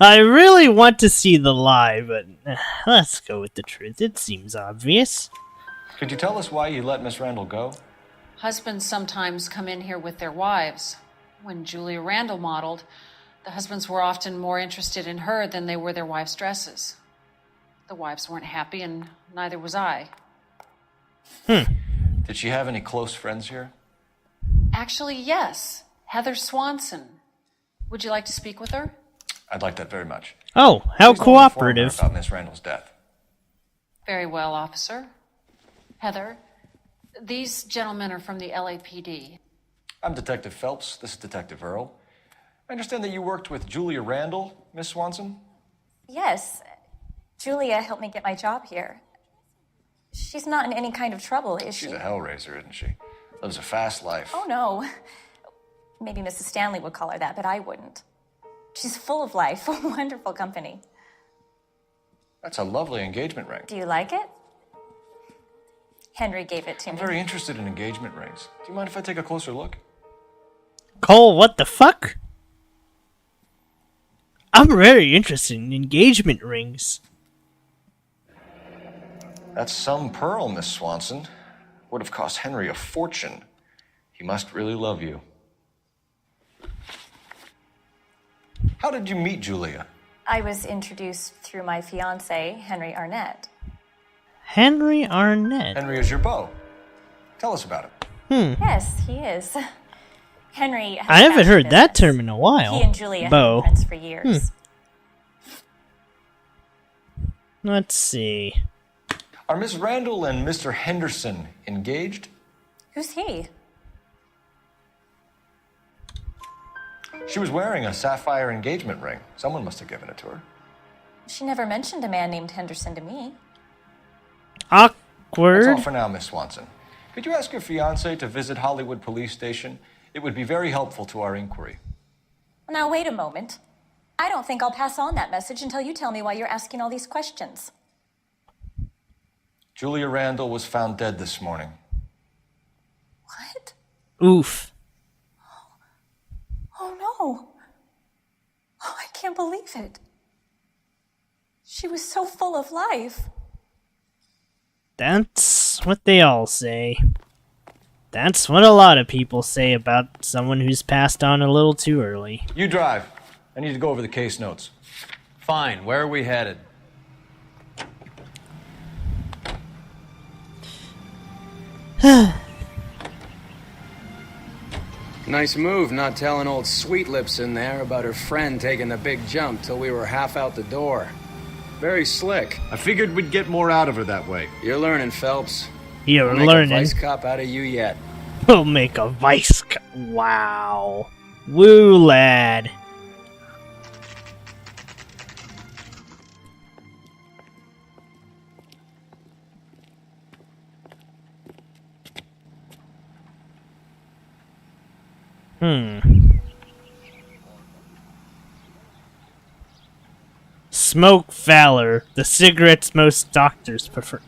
I really want to see the lie, but let's go with the truth. It seems obvious. Could you tell us why you let Miss Randall go? Husbands sometimes come in here with their wives. When Julia Randall modeled, the husbands were often more interested in her than they were their wives' dresses. The wives weren't happy, and neither was I. Did she have any close friends here? Actually, yes. Heather Swanson. Would you like to speak with her? I'd like that very much. Oh, how Please don't inform her cooperative. about Miss Randall's death. Very well, officer. Heather, these gentlemen are from the LAPD. I'm Detective Phelps. This is Detective Earl. I understand that you worked with Julia Randall, Miss Swanson? Yes. Julia helped me get my job here. She's not in any kind of trouble, is she? She's a hellraiser, isn't she? Lives a fast life. Oh, no. Maybe Mrs. Stanley would call her that, but I wouldn't. She's full of life, wonderful company. That's a lovely engagement ring. Do you like it? Henry gave it to I'm me. very interested in engagement rings. Do you mind if I take a closer look? Cole, what the fuck? I'm very interested in engagement rings. That's some pearl, Miss Swanson. Would have cost Henry a fortune. He must really love you. How did you meet Julia? I was introduced through my fiancé, Henry Arnett. Henry Arnett. Henry is your beau. Tell us about it. Yes, he is. Henry has I haven't fashion heard that business. term in a while. He and Julia have Beau. been friends for years. Let's see. Are Miss Randall and Mr. Henderson engaged? Who's he? She was wearing a sapphire engagement ring. Someone must have given it to her. She never mentioned a man named Henderson to me. Awkward. That's all for now, Miss Swanson. Could you ask your fiancé to visit Hollywood Police Station? It would be very helpful to our inquiry. Now, wait a moment. I don't think I'll pass on that message until you tell me why you're asking all these questions. Julia Randall was found dead this morning. What? Oof. Oh, no. Oh, I can't believe it. She was so full of life. That's what they all say. That's what a lot of people say about someone who's passed on a little too early. You drive. I need to go over the case notes. Fine. Where are we headed? Nice move not telling old Sweet Lips in there about her friend taking the big jump till we were half out the door. Very slick. I figured we'd get more out of her that way. You're learning, Phelps. You're We'll make learning. a vice cop out of you yet. We'll make a vice. Wow. Woo, lad. Smoke Fowler, the cigarettes most doctors prefer.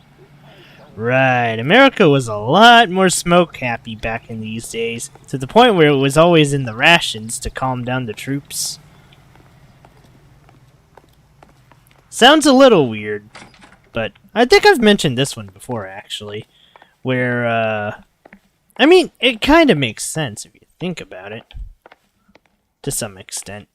Right, America was a lot more smoke happy back in these days, to the point where it was always in the rations to calm down the troops. Sounds a little weird, but I think I've mentioned this one before, actually, where, I mean, it kind of makes sense if you think about it, to some extent.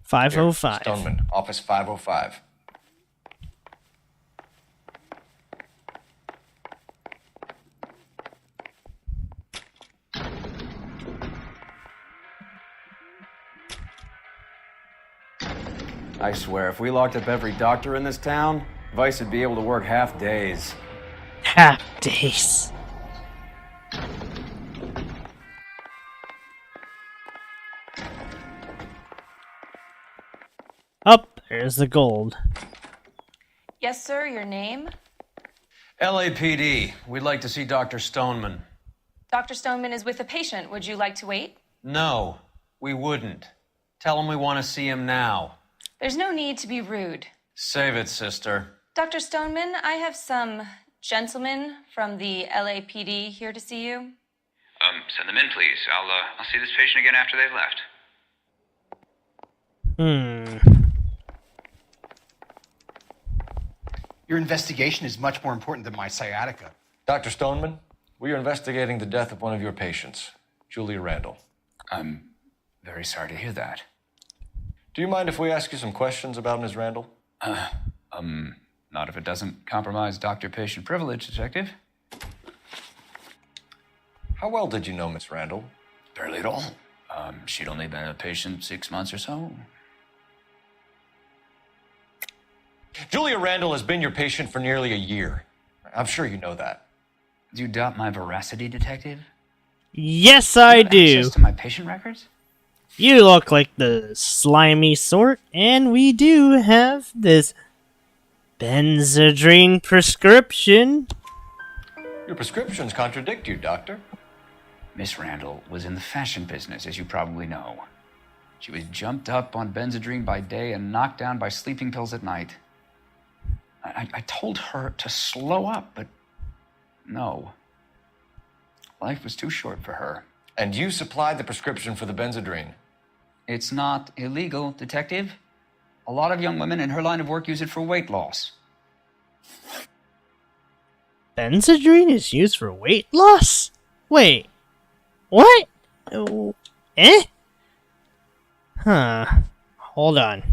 Here, 505. Stoneman, office 505. I swear, if we locked up every doctor in this town, Vice would be able to work half days. Half days. Up, there's the gold. Yes, sir, your name? LAPD, we'd like to see Dr. Stoneman. Dr. Stoneman is with a patient. Would you like to wait? No, we wouldn't. Tell him we want to see him now. There's no need to be rude. Save it, sister. Dr. Stoneman, I have some gentlemen from the LAPD here to see you. Send them in, please. I'll see this patient again after they've left. Your investigation is much more important than my sciatica. Dr. Stoneman, we are investigating the death of one of your patients, Julia Randall. I'm very sorry to hear that. Do you mind if we ask you some questions about Ms. Randall? Not if it doesn't compromise doctor-patient privilege, Detective. How well did you know Miss Randall? Barely at all. She'd only been a patient 6 months or so. Julia Randall has been your patient for nearly a year. I'm sure you know that. Do you doubt my veracity, Detective? Yes, I do. Access to my patient records? You look like the slimy sort, and we do have this Benzedrine prescription. Your prescriptions contradict you, Doctor. Miss Randall was in the fashion business, as you probably know. She was jumped up on Benzedrine by day and knocked down by sleeping pills at night. I told her to slow up, but no. Life was too short for her. And you supplied the prescription for the Benzedrine? It's not illegal, Detective. A lot of young women in her line of work use it for weight loss. Benzedrine is used for weight loss? Wait. What? Eh? Huh. Hold on.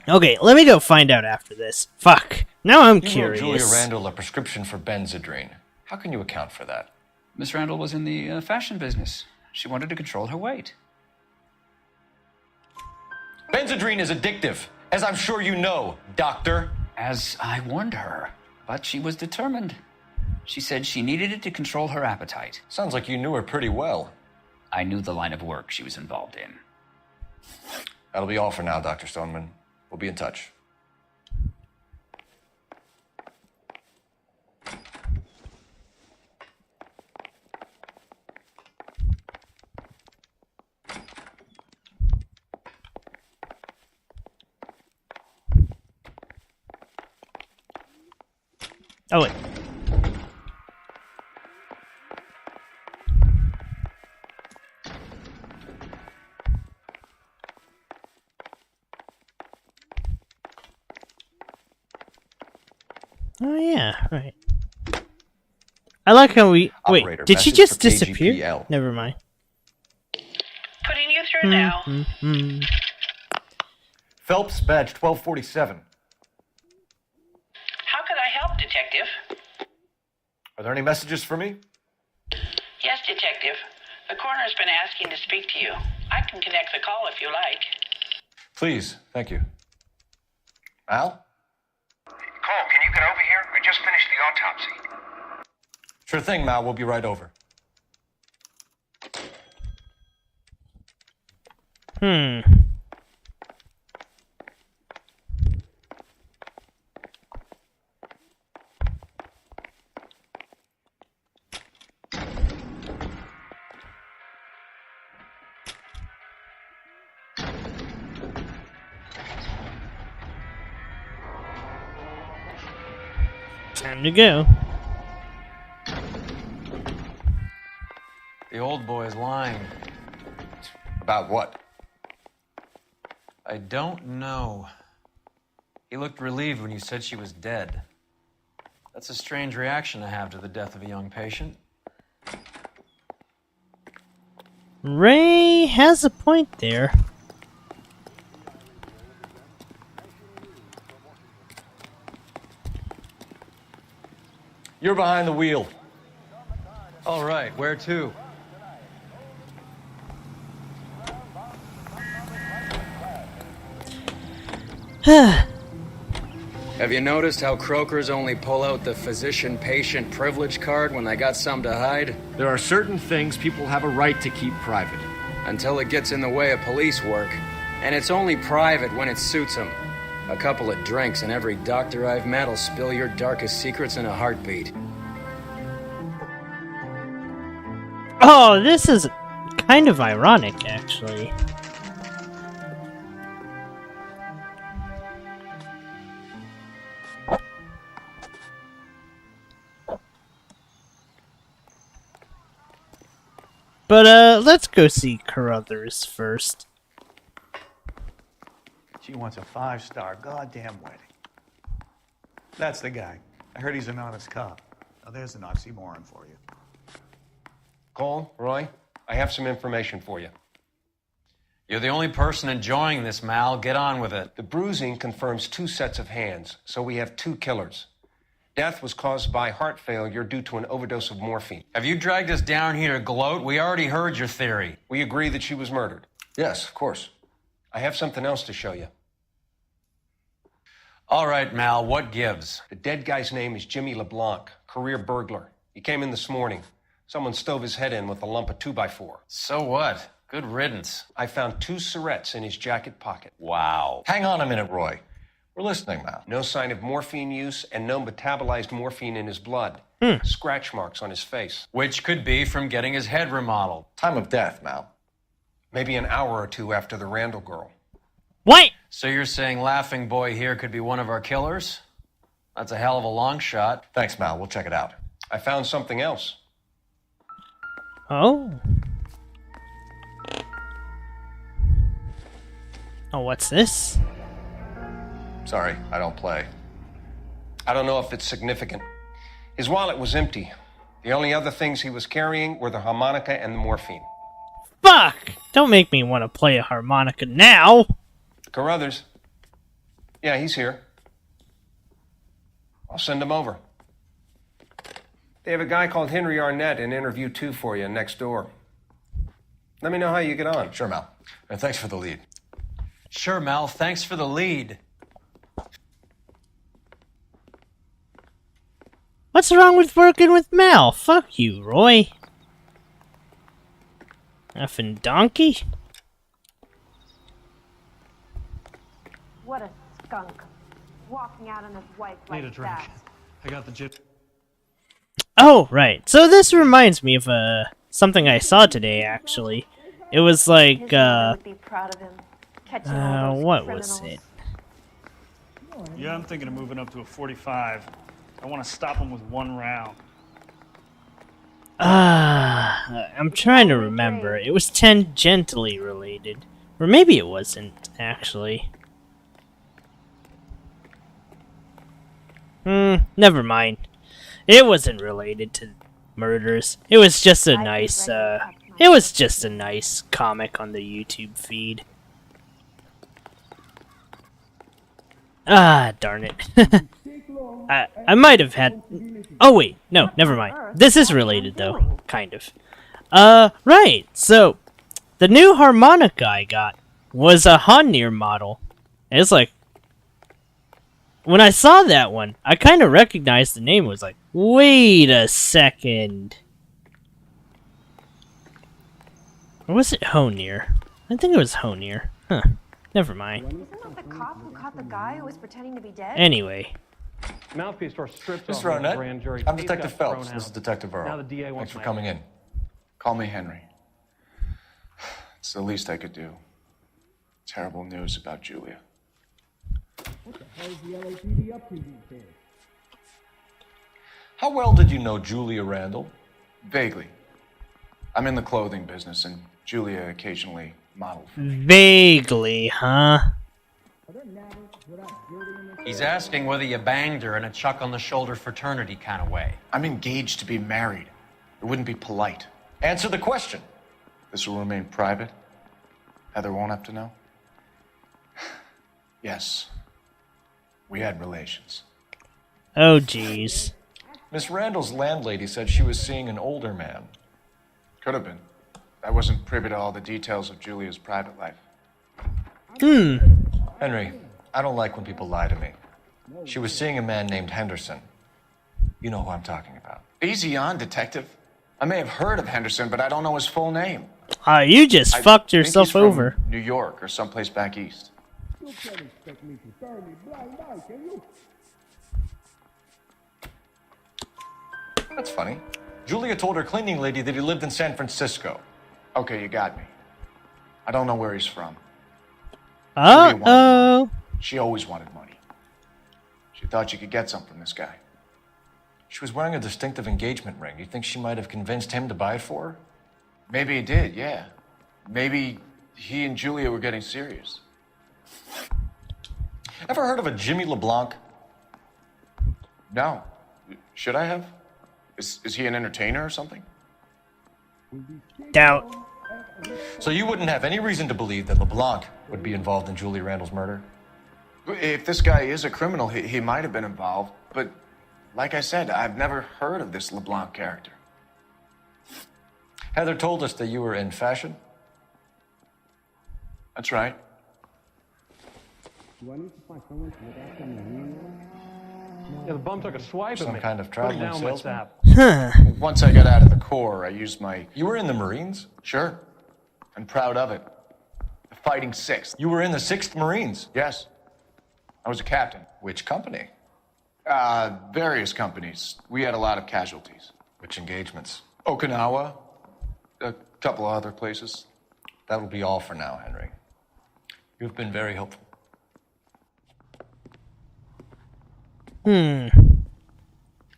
Okay, let me go find out after this. Fuck. Now I'm curious. You wrote Julia Randall a prescription for Benzedrine. How can you account for that? Miss Randall was in the fashion business. She wanted to control her weight. Benzedrine is addictive, as I'm sure you know, Doctor. As I warned her, but she was determined. She said she needed it to control her appetite. Sounds like you knew her pretty well. I knew the line of work she was involved in. That'll be all for now, Dr. Stoneman. We'll be in touch. Oh, wait. Oh, yeah, right. I like how we... Operator, wait, did she message just for disappear? KGPL. Never mind. Putting you through now. Phelps, badge 1247. How could I help, Detective? Are there any messages for me? Yes, Detective. The coroner's been asking to speak to you. I can connect the call if you like. Please, thank you. Al? Cole, can you get over here? I just finished the autopsy. Sure thing, Mal. We'll be right over. Time to go. The old boy's lying. About what? I don't know. He looked relieved when you said she was dead. That's a strange reaction to have to the death of a young patient. Ray has a point there. You're behind the wheel. All right, where to? Have you noticed how croakers only pull out the physician-patient privilege card when they got something to hide? There are certain things people have a right to keep private. Until it gets in the way of police work. And it's only private when it suits them. A couple of drinks and every doctor I've met will spill your darkest secrets in a heartbeat. Oh, this is kind of ironic, actually. But, let's go see Carruthers first. She wants a 5-star goddamn wedding. That's the guy. I heard he's an honest cop. Now there's an oxymoron for you. Cole, Roy, I have some information for you. You're the only person enjoying this, Mal. Get on with it. The bruising confirms 2 sets of hands, so we have 2 killers. Death was caused by heart failure due to an overdose of morphine. Have you dragged us down here to gloat? We already heard your theory. We agree that she was murdered. Yes, of course. I have something else to show you. All right, Mal, what gives? The dead guy's name is Jimmy LeBlanc, career burglar. He came in this morning. Someone stove his head in with a lump of 2x4. So what? Good riddance. I found 2 syrettes in his jacket pocket. Wow. Hang on a minute, Roy. We're listening now. No sign of morphine use and no metabolized morphine in his blood. Scratch marks on his face. Which could be from getting his head remodeled. Time of death, Mal. Maybe an hour or 2 after the Randall girl. What? So you're saying Laughing Boy here could be one of our killers? That's a hell of a long shot. Thanks, Mal. We'll check it out. I found something else. Oh. Oh, what's this? Sorry, I don't play. I don't know if it's significant. His wallet was empty. The only other things he was carrying were the harmonica and the morphine. Fuck! Don't make me want to play a harmonica now! Carruthers. Yeah, he's here. I'll send him over. They have a guy called Henry Arnett in interview 2 for you next door. Let me know how you get on. Sure, Mal. And thanks for the lead. Sure, Mal. Thanks for the lead. What's wrong with working with Mal? Fuck you, Roy. Effing donkey. What a skunk. Walking out on his wife like Need a drink. that. I got the jip. Oh, right. So this reminds me of something I saw today, actually. It was like, His mother would be proud of him. Catching all those what criminals. was it? Yeah, I'm thinking of moving up to a 45. I want to stop him with 1 round. I'm trying to remember. It was tangentially related. Or maybe it wasn't, actually. Never mind. It wasn't related to murders. It was just a nice, it was just a nice comic on the YouTube feed. Ah, darn it. I might have had... Oh, wait. No, never mind. This is related, though. Kind of. Right. So, the new harmonica I got was a Honir model. And it's like... When I saw that one, I kind of recognized the name. It was like, wait a second. Or was it Honir? I think it was Honir. Huh. Never mind. Isn't that the cop who caught the guy who was pretending to be dead? Anyway. Mouthpiece store stripped Mr. off Arnett, the grand jury. I'm He's Detective got Phelps. thrown This is out. Detective Earl. Now the DA wants Thanks for my coming in. Call me Henry. It's the least I could do. Terrible news about Julia. What the hell is the LAPD up to these days? How well did you know Julia Randall? Vaguely. I'm in the clothing business, and Julia occasionally modeled. Vaguely, huh? He's asking whether you banged her in a chuck on the shoulder fraternity kind of way. I'm engaged to be married. It wouldn't be polite. Answer the question. This will remain private? Heather won't have to know? Yes. We had relations. Oh, jeez. Miss Randall's landlady said she was seeing an older man. Could have been. I wasn't privy to all the details of Julia's private life. Henry, I don't like when people lie to me. She was seeing a man named Henderson. You know who I'm talking about. Easy on, detective. I may have heard of Henderson, but I don't know his full name. You just fucked yourself think he's over. From New York or someplace back east. That's funny. Julia told her cleaning lady that he lived in San Francisco. Okay, you got me. I don't know where he's from. Uh-oh. She always wanted money. She thought she could get some from this guy. She was wearing a distinctive engagement ring. You think she might have convinced him to buy it for her? Maybe he did, yeah. Maybe he and Julia were getting serious. Ever heard of a Jimmy LeBlanc? No. Should I have? Is he an entertainer or something? Doubt. So you wouldn't have any reason to believe that LeBlanc would be involved in Julia Randall's murder? If this guy is a criminal, he might have been involved. But like I said, I've never heard of this LeBlanc character. Heather told us that you were in fashion. That's right. Yeah, the bum took a swipe at me. Some kind of Put it traveling down salesman. WhatsApp. Once I got out of the Corps, I used my... You were in the Marines? Sure. I'm proud of it. The Fighting Sixth. You were in the 6th Marines? Yes. I was a captain. Which company? Various companies. We had a lot of casualties. Which engagements? Okinawa. A couple of other places. That will be all for now, Henry. You've been very helpful.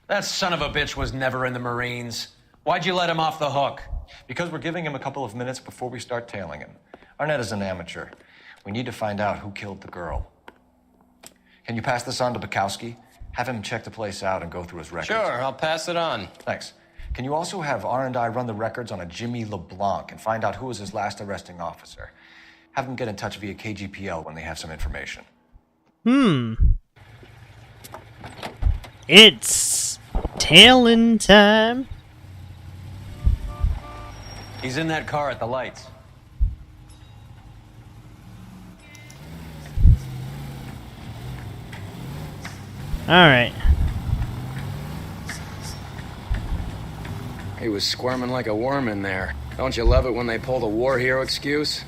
That son of a bitch was never in the Marines. Why'd you let him off the hook? Because we're giving him a couple of minutes before we start tailing him. Arnett is an amateur. We need to find out who killed the girl. Can you pass this on to Bukowski? Have him check the place out and go through his records. Sure, I'll pass it on. Thanks. Can you also have R&I run the records on a Jimmy LeBlanc and find out who was his last arresting officer? Have them get in touch via KGPL when they have some information. It's tailing time. He's in that car at the lights. Alright. He was squirming like a worm in there. Don't you love it when they pull the war hero excuse?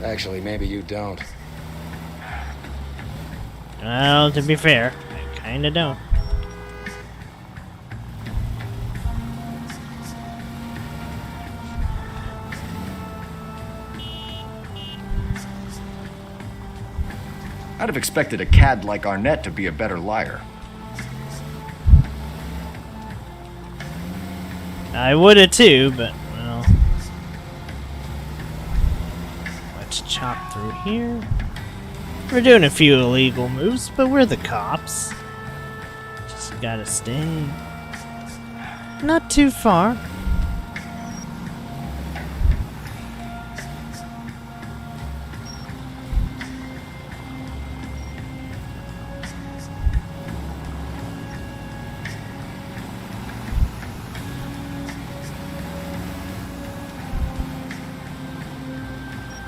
Actually, maybe you don't. Well, to be fair, I kinda don't. I'd have expected a cad like Arnett to be a better liar. I woulda too, but, well. Let's chop through here. We're doing a few illegal moves, but we're the cops. Just gotta stay not too far.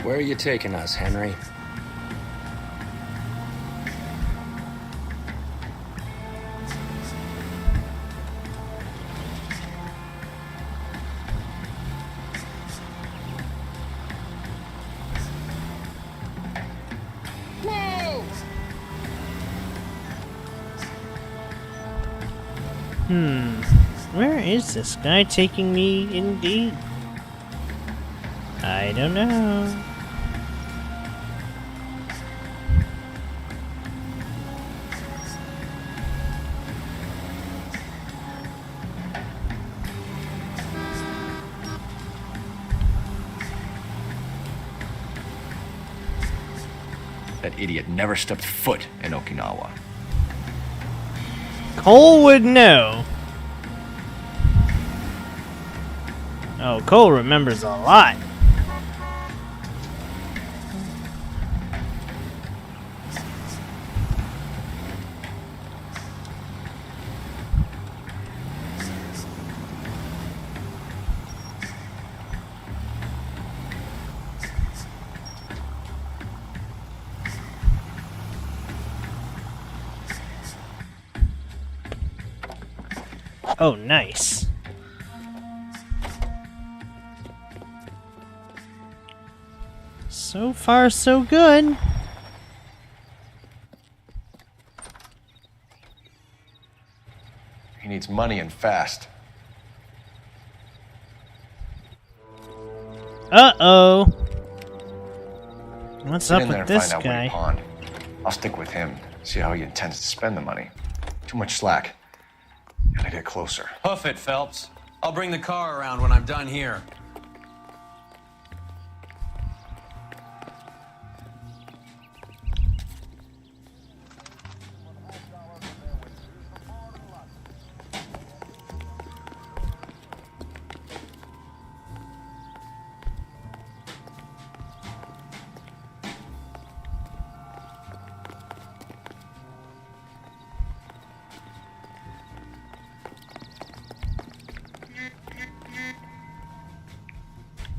Where are you taking us, Henry? Where is this guy taking me indeed? I don't know. That idiot never stepped foot in Okinawa. Cole would know. Oh, Cole remembers a lot. Oh, nice. So far, so good. He needs money and fast. Uh-oh. What's Get up in there with and this find out what he guy? pawned. I'll stick with him, see how he intends to spend the money. Too much slack. Gotta get closer. Hoof it, Phelps. I'll bring the car around when I'm done here.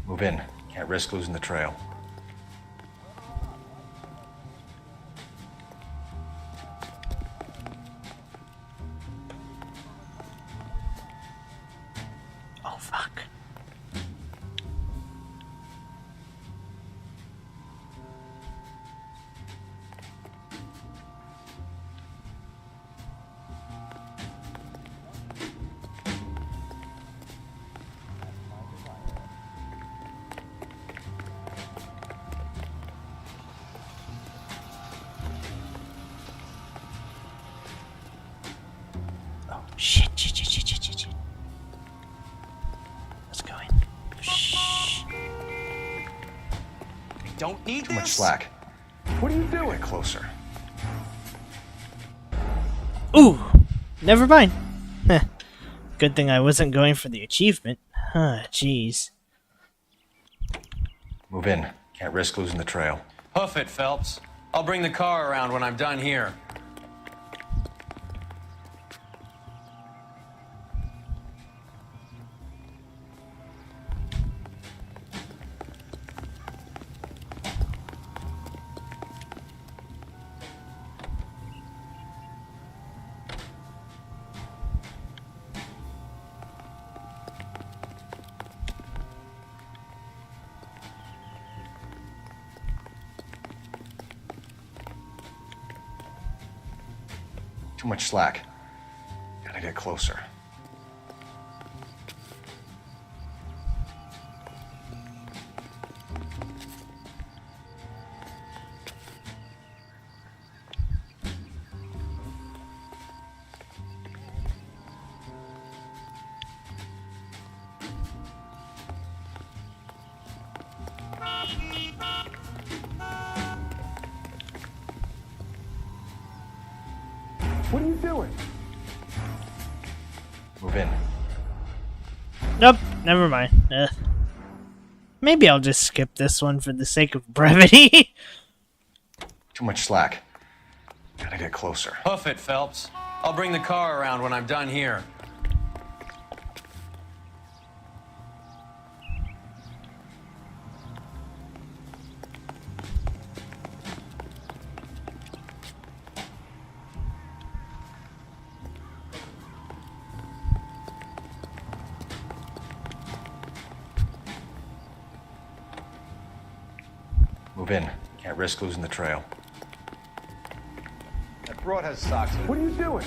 Move in. Can't risk losing the trail. Oh, fuck. Shit. Let's go in. Shh. Don't need Too much slack. What are you doing? Get closer. Ooh, never mind. Heh. Good thing I wasn't going for the achievement. Huh, jeez. Move in. Can't risk losing the trail. Hoof it, Phelps. I'll bring the car around when I'm done here. Too much slack. Gotta get closer. What are you doing? Move in. Nope, never mind. Maybe I'll just skip this one for the sake of brevity. Too much slack. Gotta get closer. Hoof it, Phelps. I'll bring the car around when I'm done here. Move in. Can't risk losing the trail. That broad has socks. What are you doing?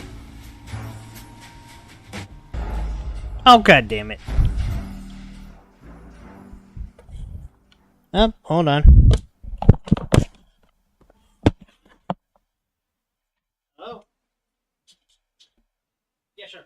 Oh, god damn it. Oh, hold on. Hello? Yeah, sure.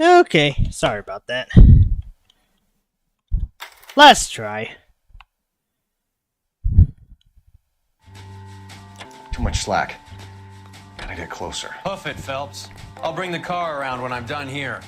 Okay, sorry about that. Last try. Too much slack. Gotta get closer. Hoof it, Phelps. I'll bring the car around when I'm done here.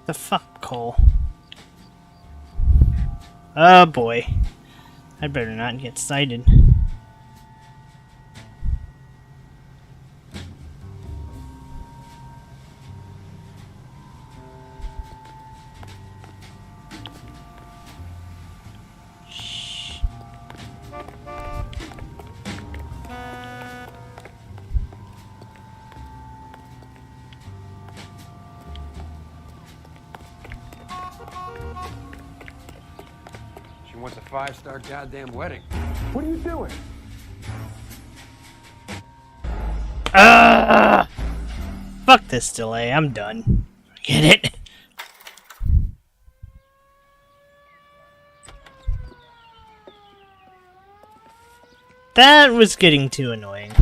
The fuck, Cole? Oh boy. I better not get sighted. She wants a 5-star goddamn wedding. What are you doing? Fuck this delay, I'm done. Forget it. That was getting too annoying.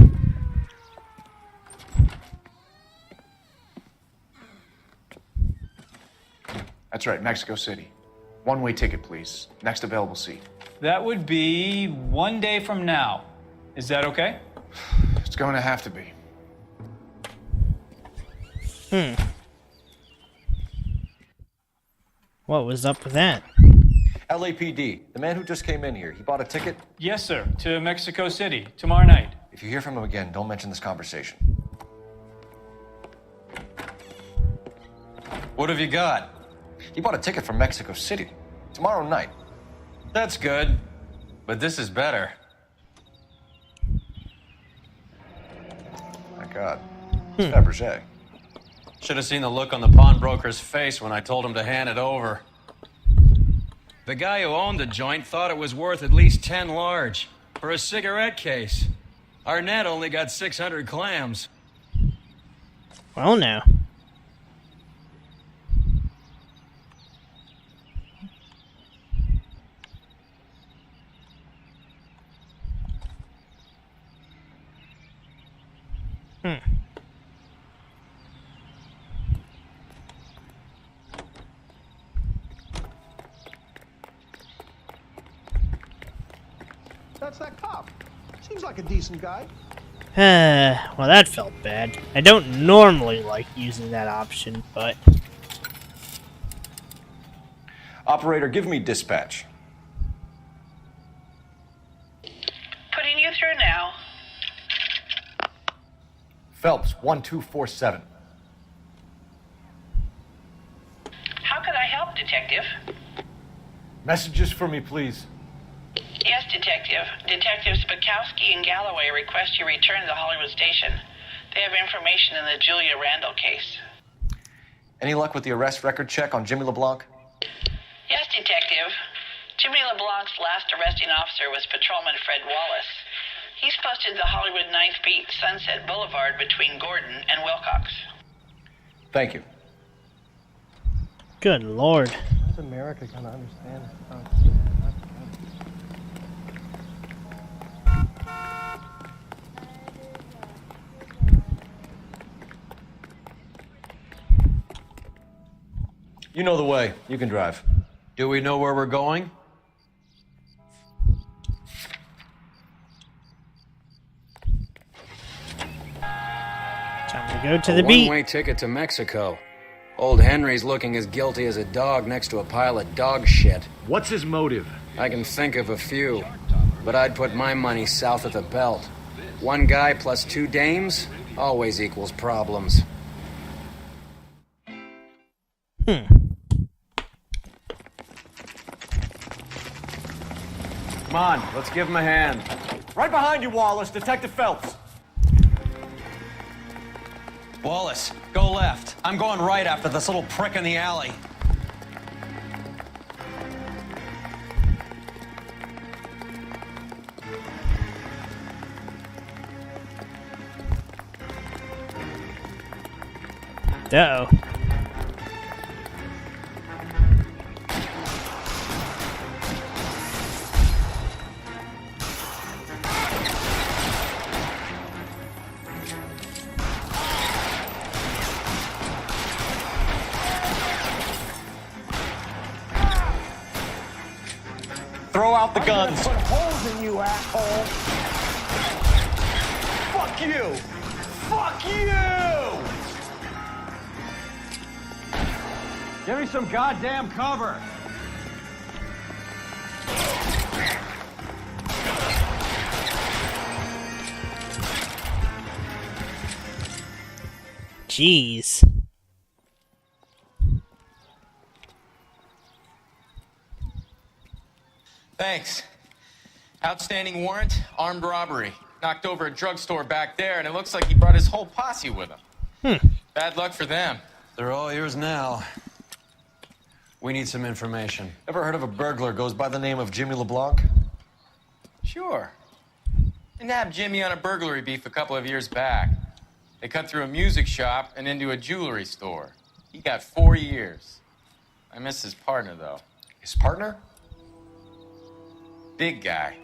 That's right, Mexico City. One-way ticket, please. Next available seat. That would be 1 day from now. Is that okay? It's going to have to be. What was up with that? LAPD, the man who just came in here, he bought a ticket? Yes, sir. To Mexico City, tomorrow night. If you hear from him again, don't mention this conversation. What have you got? He bought a ticket from Mexico City. Tomorrow night. That's good. But this is better. My God. It's Fabergé. Should have seen the look on the pawnbroker's face when I told him to hand it over. The guy who owned the joint thought it was worth at least 10 large for a cigarette case. Arnett only got 600 clams. Well, now. That's that cop. Seems like a decent guy. Well, that felt bad. I don't normally like using that option, but... Operator, give me dispatch. Putting you through now. Phelps, 1247. How could I help, Detective? Messages for me, please. Yes, Detective. Detectives Bukowski and Galloway request you return to the Hollywood station. They have information in the Julia Randall case. Any luck with the arrest record check on Jimmy LeBlanc? Yes, Detective. Jimmy LeBlanc's last arresting officer was Patrolman Fred Wallace. He's posted the Hollywood 9th Beat, Sunset Boulevard between Gordon and Wilcox. Thank you. Good lord. How's America gonna understand? You know the way. You can drive. Do we know where we're going? Time to go to the beat. One-way ticket to Mexico. Old Henry's looking as guilty as a dog next to a pile of dog shit. What's his motive? I can think of a few, but I'd put my money south of the belt. One guy plus 2 dames? always equals problems. Hmm. Come on, let's give him a hand. Right behind you, Wallace. Detective Phelps. Wallace, go left. I'm going right after this little prick in the alley. Uh-oh. Throw out the guns. Put holes in you, asshole. Fuck you. Fuck you. Give me some goddamn cover. Jeez. Thanks. Outstanding warrant, armed robbery. Knocked over a drugstore back there, and it looks like he brought his whole posse with him. Bad luck for them. They're all yours now. We need some information. Ever heard of a burglar goes by the name of Jimmy LeBlanc? Sure. I nabbed Jimmy on a burglary beef a couple of years back. They cut through a music shop and into a jewelry store. He got 4 years. I miss his partner, though. His partner? Big guy.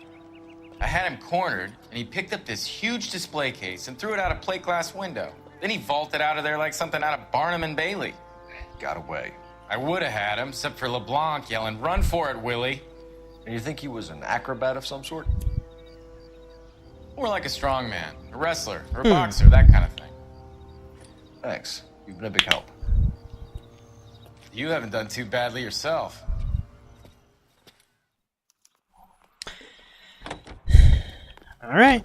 I had him cornered, and he picked up this huge display case and threw it out a plate glass window. Then he vaulted out of there like something out of Barnum and Bailey. Got away. I would have had him, except for LeBlanc yelling, "Run for it, Willie." And you think he was an acrobat of some sort? More like a strongman, a wrestler, or a boxer, that kind of thing. Thanks. You've been a big help. You haven't done too badly yourself. All right.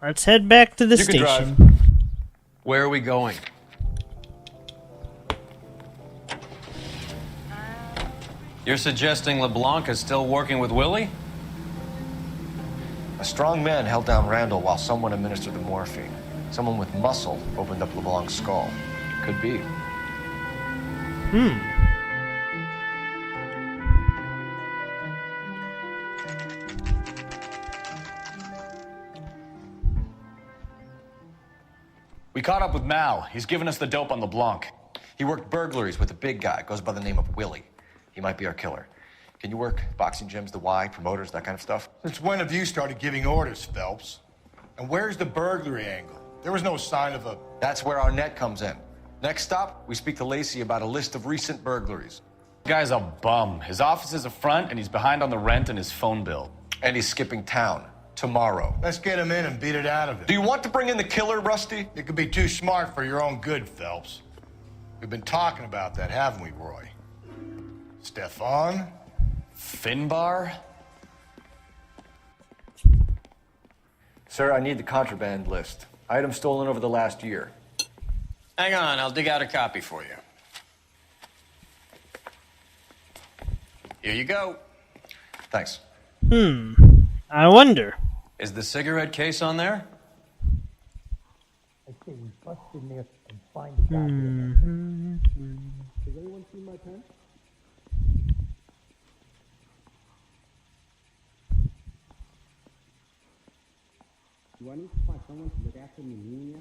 Let's head back to the You can station. drive. Where are we going? You're suggesting LeBlanc is still working with Willie? A strong man held down Randall while someone administered the morphine. Someone with muscle opened up LeBlanc's skull. Could be. We caught up with Mao. He's given us the dope on LeBlanc. He worked burglaries with a big guy. Goes by the name of Willie. He might be our killer. Can you work boxing gyms, the Y, promoters, that kind of stuff? Since when have you started giving orders, Phelps? And where's the burglary angle? There was no sign of a... That's where our net comes in. Next stop, we speak to Lacey about a list of recent burglaries. The guy's a bum. His office is a front, and he's behind on the rent and his phone bill. And he's skipping town. Tomorrow. Let's get him in and beat it out of him. Do you want to bring in the killer, Rusty? You could be too smart for your own good, Phelps. We've been talking about that, haven't we, Roy? Stefan? Finbar? Sir, I need the contraband list. Items stolen over the last year. Hang on, I'll dig out a copy for you. Here you go. Thanks. I wonder. Is the cigarette case on there? I say we bust in there and find the goddamn. Has anyone seen my pen? Do I need to find someone to look after me now?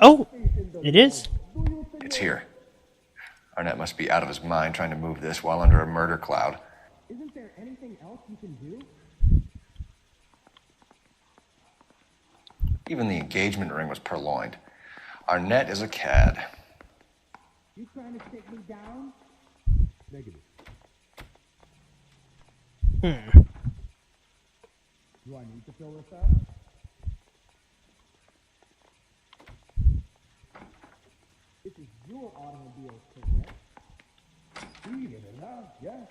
Oh, it is. It's here. Arnett must be out of his mind trying to move this while under a murder cloud. Isn't there anything else you can do? Even the engagement ring was purloined. Arnett is a cad. You trying to take me down? Negative. Do I need to fill this out? This is your automobile, correct? Even enough, yes.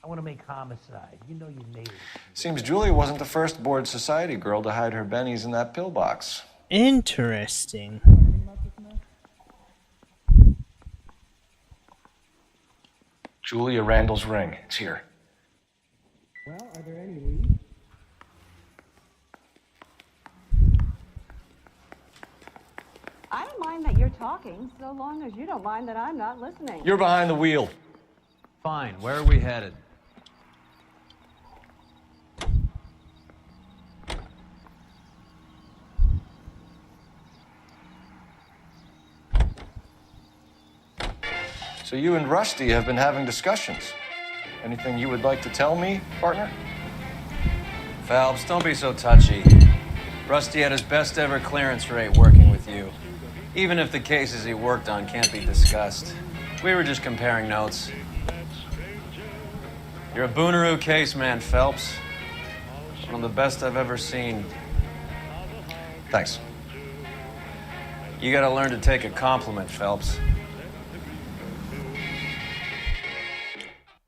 I want to make homicide. You know you nailed it. Seems Julia wasn't the first bored society girl to hide her bennies in that pillbox. Interesting. Julia Randall's ring. It's here. Well, are there any leads? I don't mind that you're talking, so long as you don't mind that I'm not listening. You're behind the wheel. Fine. Where are we headed? So you and Rusty have been having discussions. Anything you would like to tell me, partner? Phelps, don't be so touchy. Rusty had his best ever clearance rate working with you. Even if the cases he worked on can't be discussed. We were just comparing notes. You're a Booneroo case man, Phelps. One of the best I've ever seen. Thanks. You gotta learn to take a compliment, Phelps.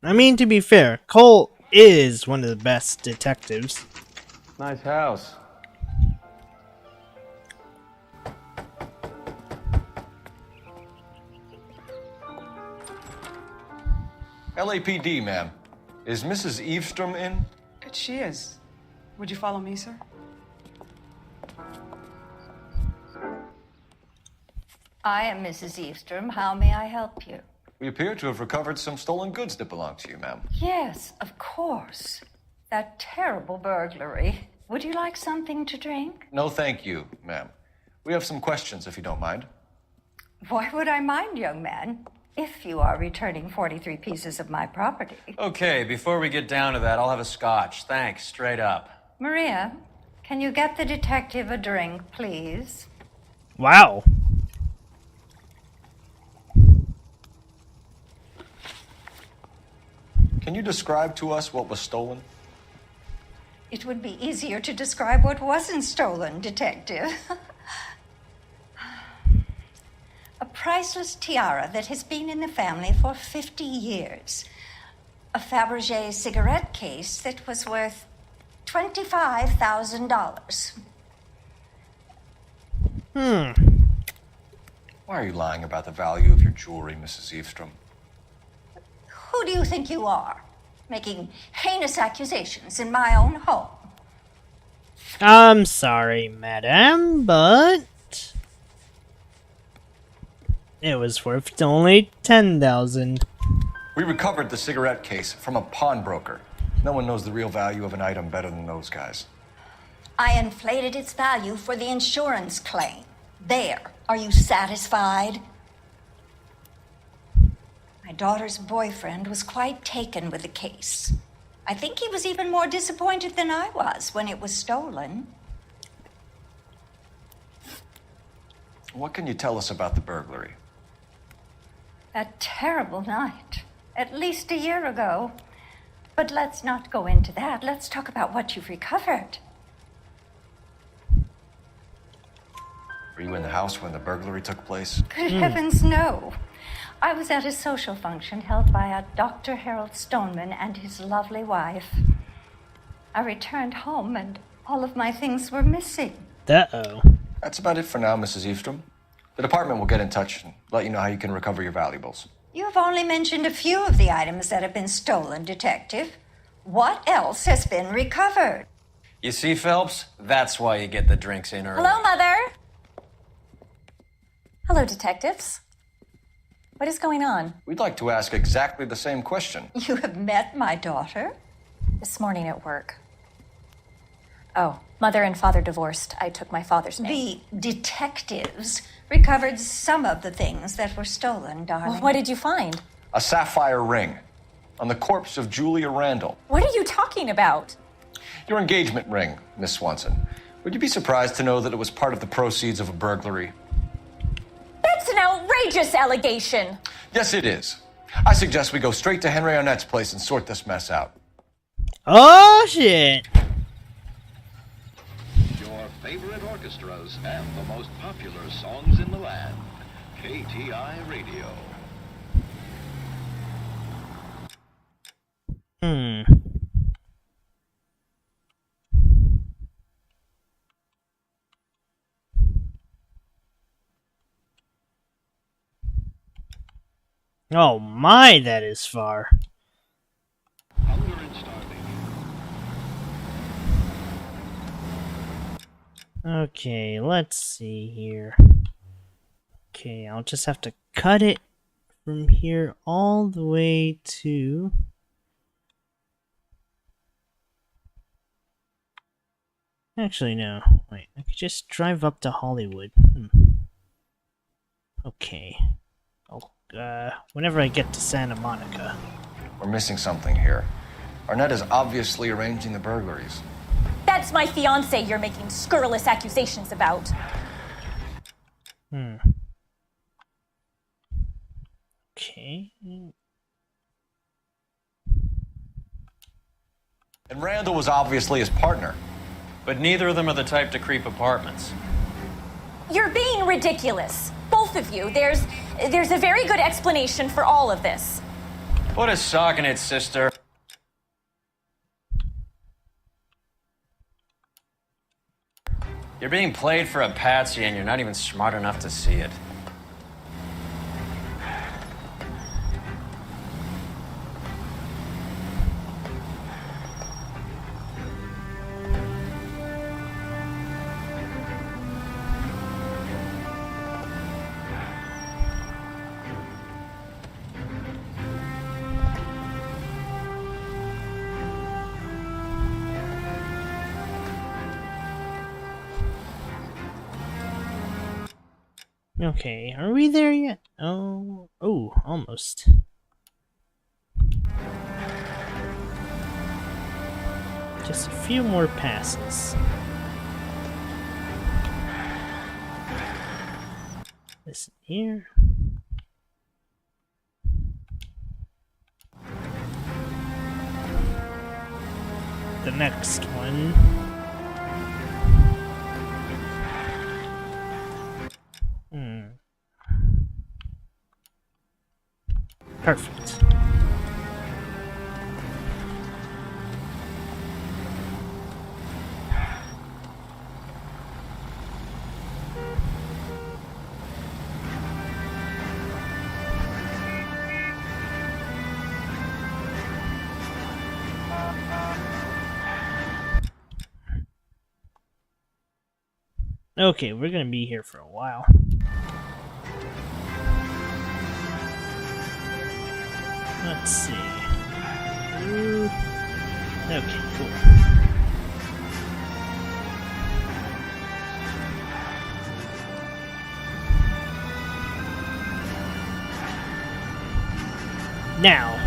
I mean, to be fair, Cole is one of the best detectives. Nice house. LAPD, ma'am. Is Mrs. Eavestrom in? She is. Would you follow me, sir? I am Mrs. Eavestrom. How may I help you? We appear to have recovered some stolen goods that belong to you, ma'am. Yes, of course. That terrible burglary. Would you like something to drink? No, thank you, ma'am. We have some questions, if you don't mind. Why would I mind, young man, if you are returning 43 pieces of my property? Okay, before we get down to that, I'll have a scotch. Thanks, straight up. Maria, can you get the detective a drink, please? Wow. Can you describe to us what was stolen? It would be easier to describe what wasn't stolen, detective. A priceless tiara that has been in the family for 50 years. A Fabergé cigarette case that was worth $25,000. Why are you lying about the value of your jewelry, Mrs. Eavestrom? Who do you think you are, making heinous accusations in my own home? I'm sorry, madam, but it was worth only $10,000. We recovered the cigarette case from a pawnbroker. No one knows the real value of an item better than those guys. I inflated its value for the insurance claim. There. Are you satisfied? My daughter's boyfriend was quite taken with the case. I think he was even more disappointed than I was when it was stolen. What can you tell us about the burglary? That terrible night, at least a year ago. But let's not go into that. Let's talk about what you've recovered. Were you in the house when the burglary took place? Good heavens, no. I was at a social function held by a Dr. Harold Stoneman and his lovely wife. I returned home and all of my things were missing. Uh-oh. That's about it for now, Mrs. Eavestrom. The department will get in touch and let you know how you can recover your valuables. You have only mentioned a few of the items that have been stolen, Detective. What else has been recovered? You see, Phelps? That's why you get the drinks in early. Hello, Mother. Hello, detectives. What is going on? We'd like to ask exactly the same question. You have met my daughter? This morning at work. Oh, mother and father divorced. I took my father's name. The detectives recovered some of the things that were stolen, darling. Well, what did you find? A sapphire ring on the corpse of Julia Randall. What are you talking about? Your engagement ring, Miss Swanson. Would you be surprised to know that it was part of the proceeds of a burglary? That's an outrageous allegation. Yes, it is. I suggest we go straight to Henry Arnett's place and sort this mess out. Oh, shit. Your favorite orchestras and the most popular songs in the land. KTI Radio. Hmm. Oh my, that is far. Okay, let's see here. Okay, I'll just have to cut it from here all the way to... Actually, no. Wait, I could just drive up to Hollywood. Okay. Whenever I get to Santa Monica. We're missing something here. Arnett is obviously arranging the burglaries. That's my fiance you're making scurrilous accusations about. Okay. And Randall was obviously his partner. But neither of them are the type to creep apartments. You're being ridiculous. Both of you. There's a very good explanation for all of this. Put a sock in it, sister. You're being played for a patsy and you're not even smart enough to see it. Okay, are we there yet? Oh, almost. Just a few more passes. This here. The next one. Perfect. Okay, we're gonna be here for a while. Let's see. Okay, cool. Now.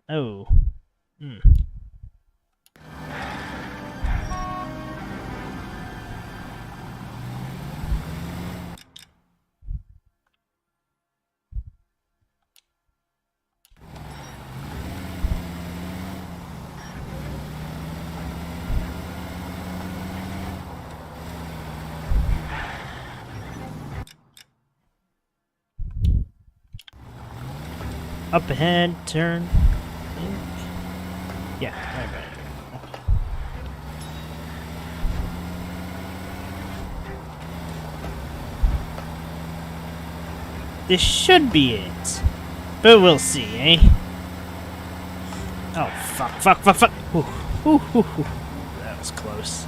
Oh. Up ahead, turn. Yeah, alright. This should be it. But we'll see, eh? Oh, fuck. Ooh. That was close.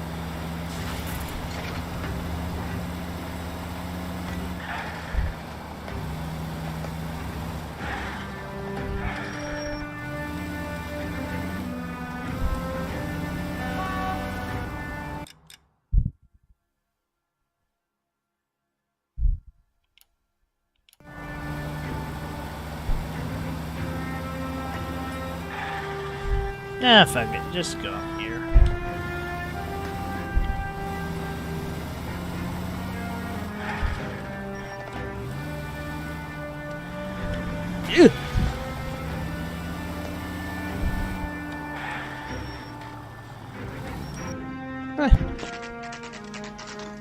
Ah, fuck it. Just go up here. Ugh.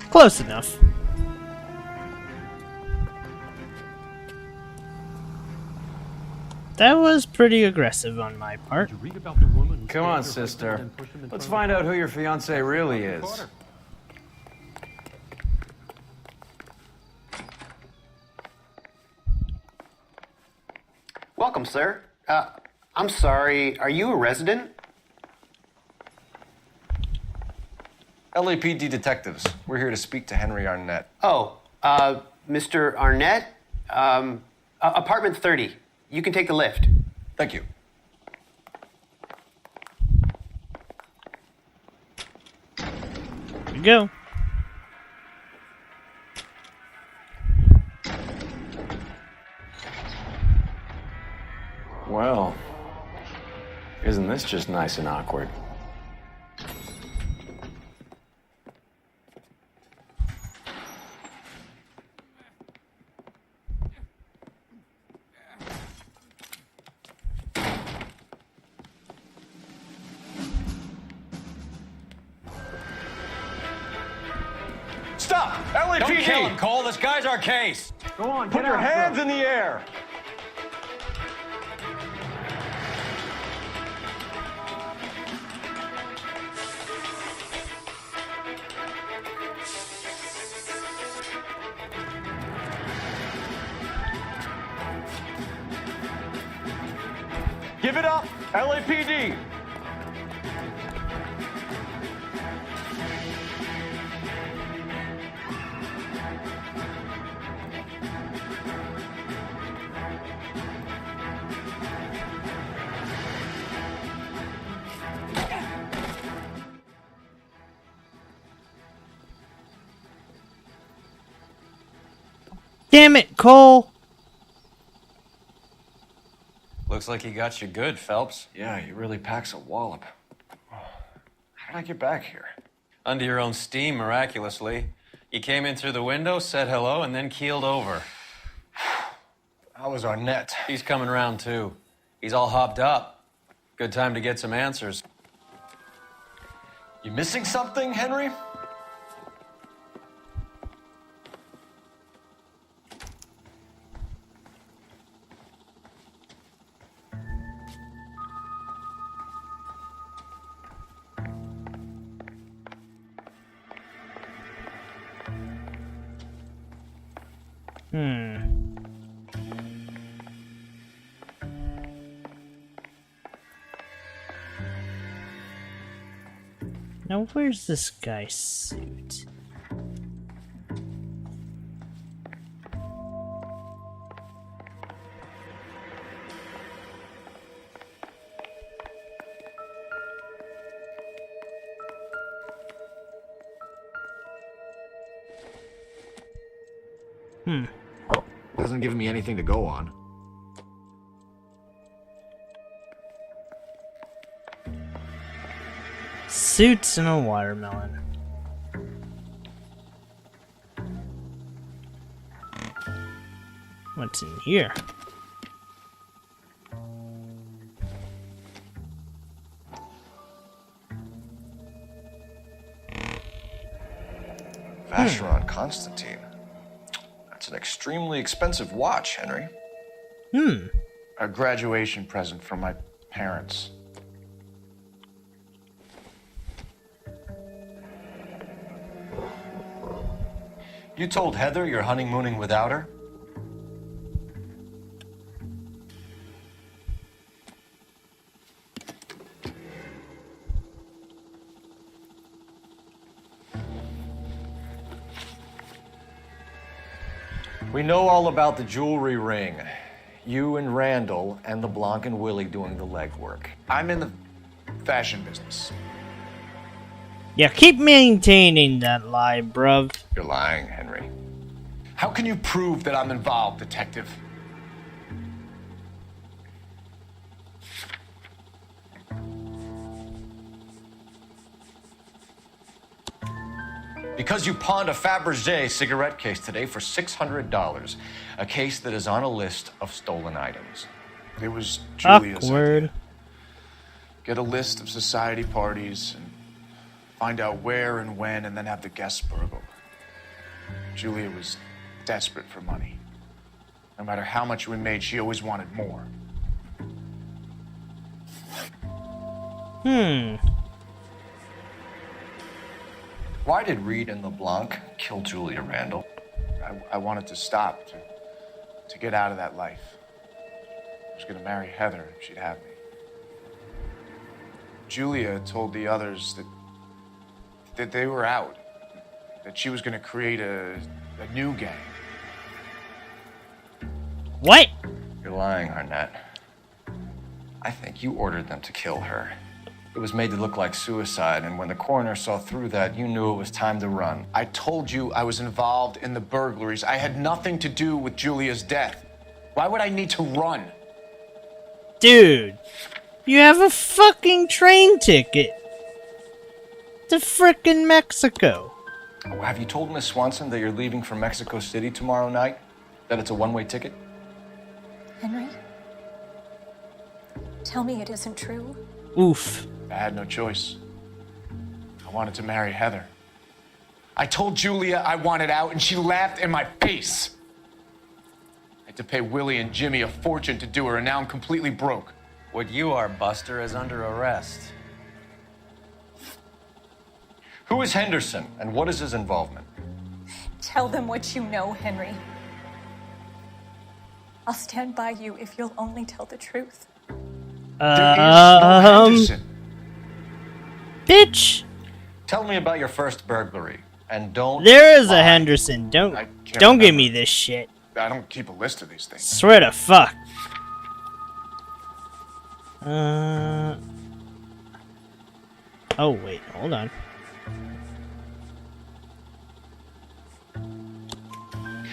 Close enough. That was pretty aggressive on my part. Come on, sister. Let's find out who your fiance really is. Welcome, sir. I'm sorry, are you a resident? LAPD detectives. We're here to speak to Henry Arnett. Oh, Mr. Arnett? Apartment 30. You can take the lift. Thank you. Here we go. Well, isn't this just nice and awkward? Stop! LAPD! Don't kill him, Cole. This guy's our case. Go on, put your hands in the air! Give it up, LAPD! Damn it, Cole! Looks like he got you good, Phelps. Yeah, he really packs a wallop. How did I get back here? Under your own steam, miraculously. You came in through the window, said hello, and then keeled over. How was Arnett? He's coming round, too. He's all hopped up. Good time to get some answers. You missing something, Henry? Now, where's this guy's suit? Doesn't give me anything to go on. Suits and a watermelon. What's in here? Vacheron Constantine. That's an extremely expensive watch, Henry. A graduation present from my parents. You told Heather you're honeymooning without her? We know all about the jewelry ring. You and Randall and LeBlanc and Willie doing the legwork. I'm in the fashion business. Yeah, keep maintaining that lie, bruv. You're lying, Henry. How can you prove that I'm involved, detective? Because you pawned a Fabergé cigarette case today for $600. A case that is on a list of stolen items. It was Julia's Awkward. idea. Get a list of society parties and find out where and when, and then have the guests burgled. Julia was desperate for money. No matter how much we made, she always wanted more. Why did Reed and LeBlanc kill Julia Randall? I wanted to stop, to get out of that life. I was gonna marry Heather if she'd have me. Julia told the others that they were out, that she was gonna create a new gang. What? You're lying, Arnett. I think you ordered them to kill her. It was made to look like suicide, and when the coroner saw through that, you knew it was time to run. I told you I was involved in the burglaries. I had nothing to do with Julia's death. Why would I need to run? Dude, you have a fucking train ticket to frickin' Mexico. Oh, have you told Miss Swanson that you're leaving for Mexico City tomorrow night? That it's a one-way ticket? Henry? Tell me it isn't true. Oof. I had no choice. I wanted to marry Heather. I told Julia I wanted out, and she laughed in my face. I had to pay Willie and Jimmy a fortune to do her, and now I'm completely broke. What you are, Buster, is under arrest. Who is Henderson, and what is his involvement? Tell them what you know, Henry. I'll stand by you if you'll only tell the truth. Bitch. Tell me about your first burglary, and don't. There is a Henderson. Don't give me this shit. I don't keep a list of these things. Swear to fuck. Oh wait, hold on.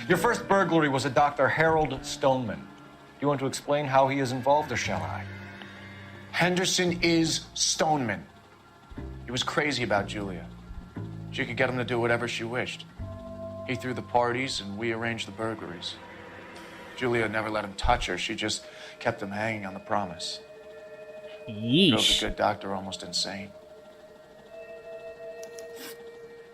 Your first burglary was a Dr. Harold Stoneman. Do you want to explain how he is involved, or shall I? Henderson is Stoneman. He was crazy about Julia. She could get him to do whatever she wished. He threw the parties, and we arranged the burglaries. Julia never let him touch her. She just kept him hanging on the promise. Yeesh. Drove the good doctor almost insane.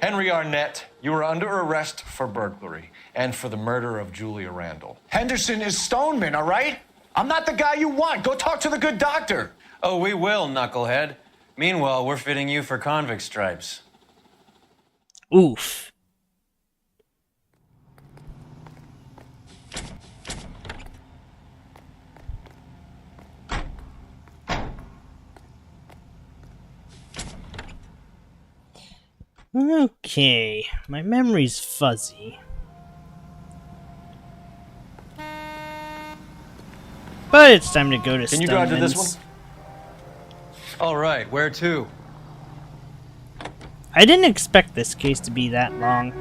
Henry Arnett, you are under arrest for burglary and for the murder of Julia Randall. Henderson is Stoneman, all right? I'm not the guy you want. Go talk to the good doctor. Oh, we will, knucklehead. Meanwhile, we're fitting you for convict stripes. Oof. Okay, my memory's fuzzy. But it's time to go to Can you drive to this Stoneman's. one? All right, where to? I didn't expect this case to be that long.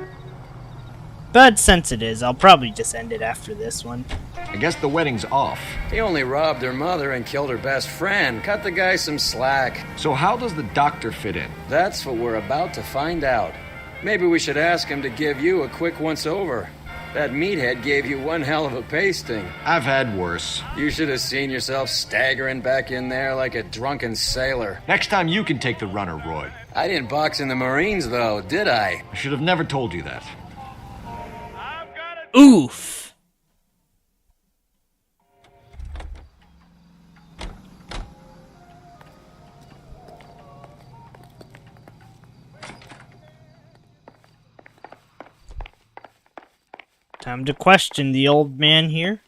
But since it is, I'll probably just end it after this one. I guess the wedding's off. He only robbed her mother and killed her best friend. Cut the guy some slack. So how does the doctor fit in? That's what we're about to find out. Maybe we should ask him to give you a quick once-over. That meathead gave you one hell of a pasting. I've had worse. You should have seen yourself staggering back in there like a drunken sailor. Next time you can take the runner, Roy. I didn't box in the Marines, though, did I? I should have never told you that. Oof. Time to question the old man here.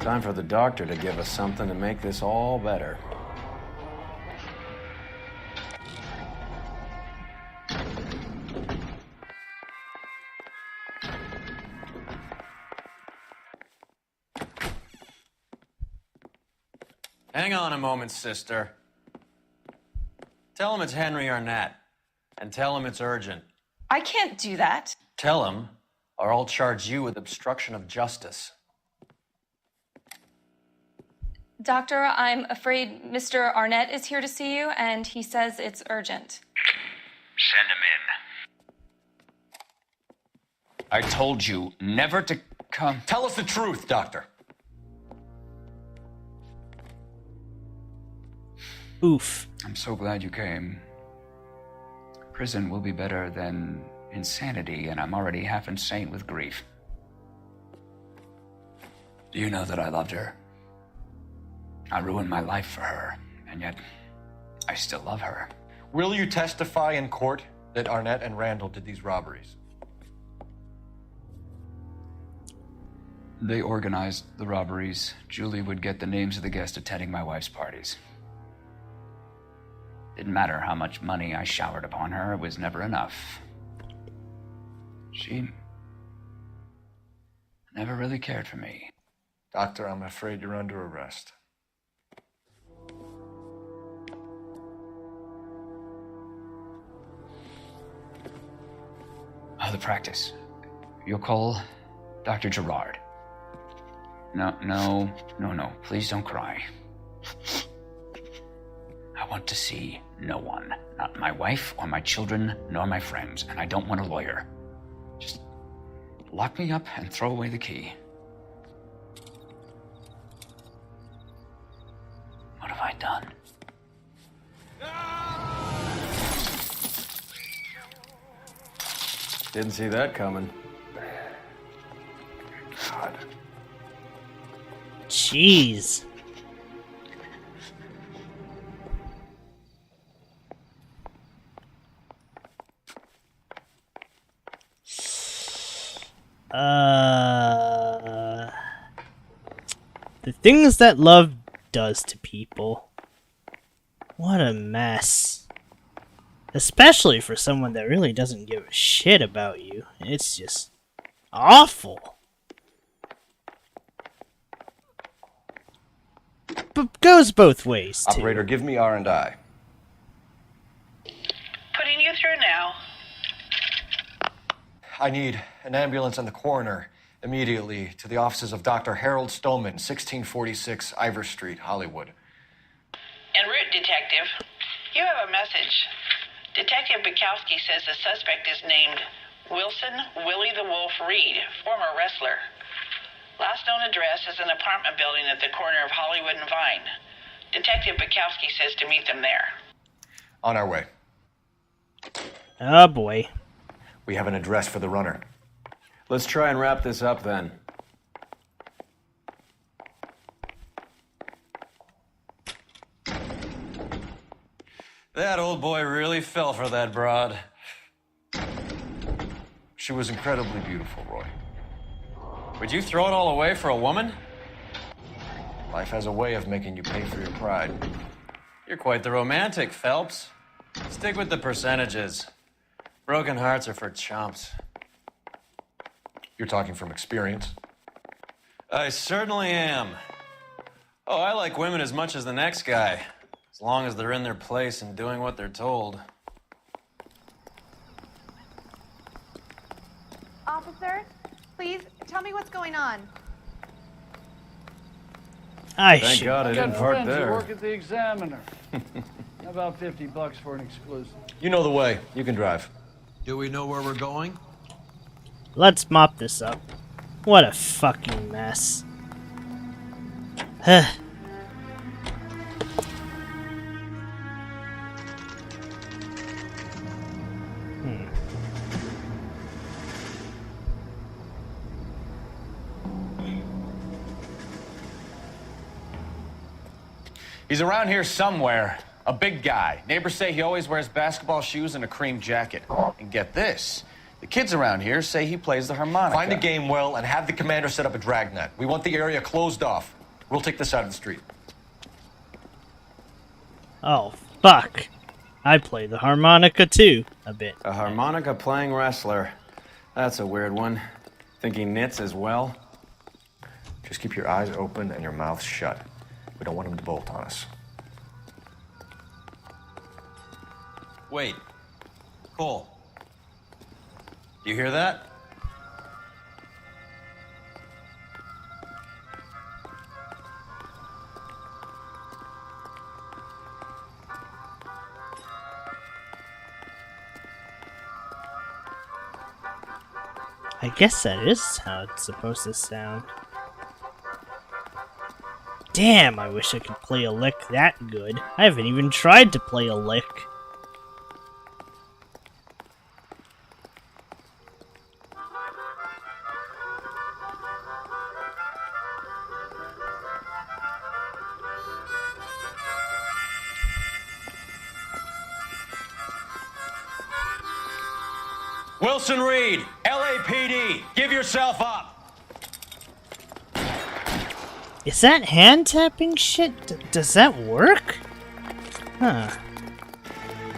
Time for the doctor to give us something to make this all better. Hang on a moment, sister. Tell him it's Henry Arnett, and tell him it's urgent. I can't do that. Tell him, or I'll charge you with obstruction of justice. Doctor, I'm afraid Mr. Arnett is here to see you, and he says it's urgent. Send him in. I told you never to come. Tell us the truth, Doctor. Oof. I'm so glad you came. Prison will be better than insanity, and I'm already half insane with grief. Do you know that I loved her? I ruined my life for her, and yet I still love her. Will you testify in court that Arnett and Randall did these robberies? They organized the robberies. Julie would get the names of the guests attending my wife's parties. Didn't matter how much money I showered upon her, it was never enough. She never really cared for me. Doctor, I'm afraid you're under arrest. Oh, the practice. You'll call Dr. Gerard. No. Please don't cry. I want to see no one. Not my wife or my children, nor my friends. And I don't want a lawyer. Just lock me up and throw away the key. What have I done? Didn't see that coming. God. Jeez. The things that love does to people. What a mess. Especially for someone that really doesn't give a shit about you. It's just awful. But goes both ways, too. Operator, give me R&I. Putting you through now. I need an ambulance and the coroner immediately to the offices of Dr. Harold Stoneman, 1646 Ivor Street, Hollywood. En route, Detective. You have a message. Detective Bukowski says the suspect is named Wilson Willie the Wolf Reed, former wrestler. Last known address is an apartment building at the corner of Hollywood and Vine. Detective Bukowski says to meet them there. On our way. Oh boy. We have an address for the runner. Let's try and wrap this up then. That old boy really fell for that broad. She was incredibly beautiful, Roy. Would you throw it all away for a woman? Life has a way of making you pay for your pride. You're quite the romantic, Phelps. Stick with the percentages. Broken hearts are for chumps. You're talking from experience. I certainly am. Oh, I like women as much as the next guy. As long as they're in their place and doing what they're told. Officer, please tell me what's going on. Thank God I didn't got park friends who there. work at the Examiner. About $50 for an exclusive. You know the way. You can drive. Do we know where we're going? Let's mop this up. What a fucking mess. Huh. He's around here somewhere. A big guy. Neighbors say he always wears basketball shoes and a cream jacket. And get this. The kids around here say he plays the harmonica. Find the game well and have the commander set up a dragnet. We want the area closed off. We'll take this side of the street. Oh, fuck. I play the harmonica too, a bit. A harmonica playing wrestler. That's a weird one. Think he knits as well? Just keep your eyes open and your mouth shut. We don't want him to bolt on us. Wait. Cole. You hear that? I guess that is how it's supposed to sound. Damn, I wish I could play a lick that good. I haven't even tried to play a lick. Wilson Reed, LAPD, give yourself up. Is that hand tapping shit? Does that work? Huh.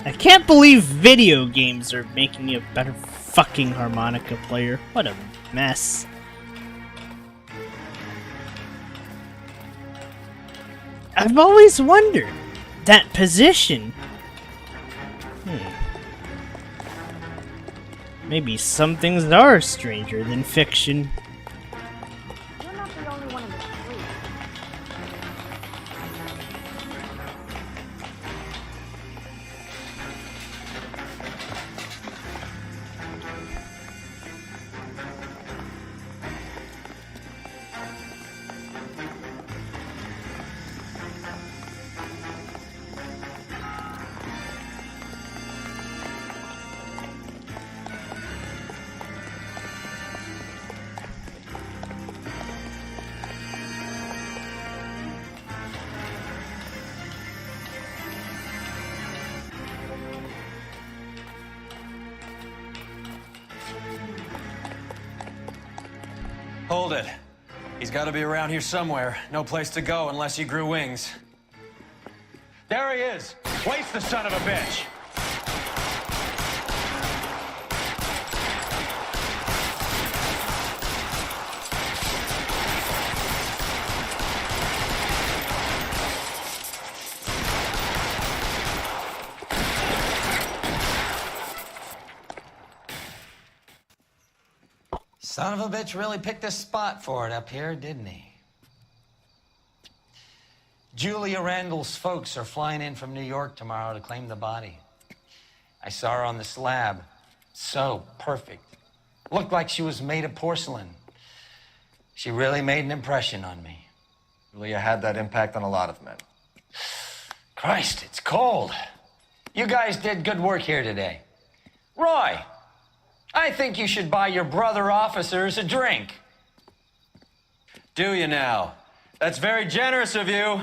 I can't believe video games are making me a better fucking harmonica player. What a mess. I've always wondered that position. Maybe some things are stranger than fiction. You're not the only one in the street. Hold it. He's got to be around here somewhere. No place to go unless he grew wings. There he is! Waste the son of a bitch! Son of a bitch really picked a spot for it up here, didn't he? Julia Randall's folks are flying in from New York tomorrow to claim the body. I saw her on the slab. So perfect. Looked like she was made of porcelain. She really made an impression on me. Julia had that impact on a lot of men. Christ, it's cold. You guys did good work here today. Roy, I think you should buy your brother officers a drink. Do you now? That's very generous of you,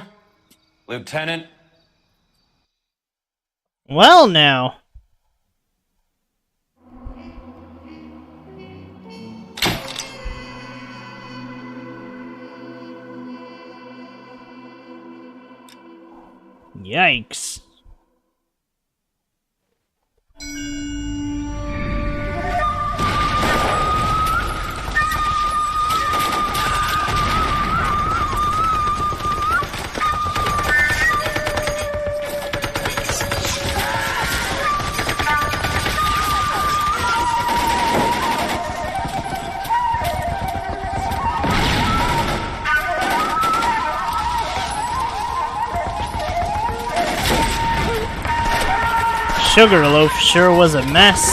Lieutenant. Well, now. Yikes. Sugarloaf sure was a mess.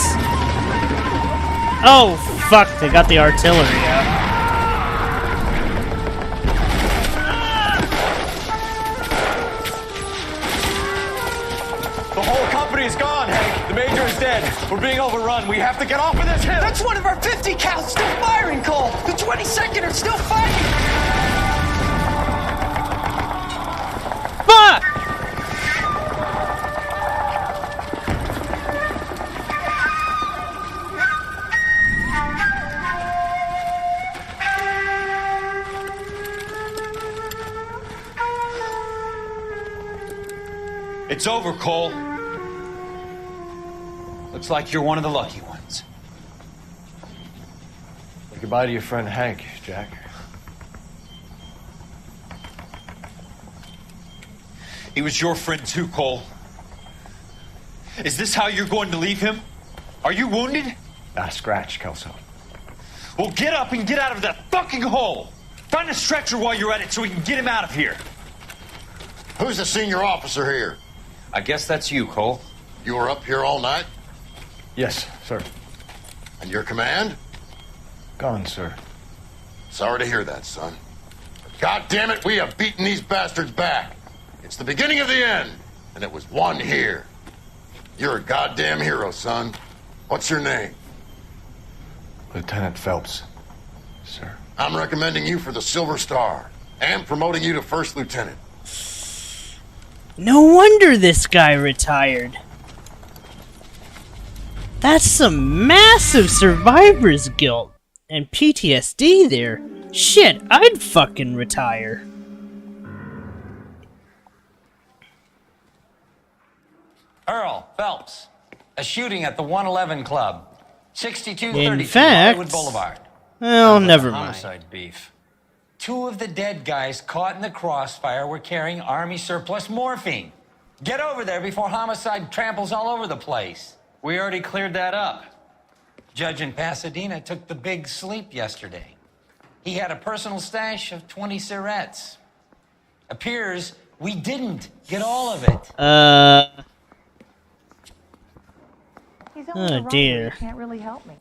Oh, fuck, they got the artillery out. The whole company is gone, Hank. The major is dead. We're being overrun. We have to get off of this hill. That's one of our 50 cals still firing, Cole. The 22nd are still fighting. Fuck! It's over, Cole. Looks like you're one of the lucky ones. Say goodbye to your friend Hank, Jack. He was your friend too, Cole. Is this how you're going to leave him? Are you wounded? Not a scratch, Kelso. Well, get up and get out of that fucking hole! Find a stretcher while you're at it so we can get him out of here. Who's the senior officer here? I guess that's you, Cole. You were up here all night? Yes, sir. And your command? Gone, sir. Sorry to hear that, son. God damn it, we have beaten these bastards back. It's the beginning of the end, and it was won here. You're a goddamn hero, son. What's your name? Lieutenant Phelps, sir. I'm recommending you for the Silver Star and promoting you to first lieutenant. No wonder this guy retired. That's some massive survivor's guilt and PTSD there. Shit, I'd fucking retire. Earl Phelps, a shooting at the 111 Club, 6232 In fact, Hollywood Boulevard. well, never mind. Homicide beef. 2 of the dead guys caught in the crossfire were carrying Army surplus morphine. Get over there before homicide tramples all over the place. We already cleared that up. Judge in Pasadena took the big sleep yesterday. He had a personal stash of 20 cigarettes. Appears we didn't get all of it. He's only a Oh robber. dear. He can't really help me.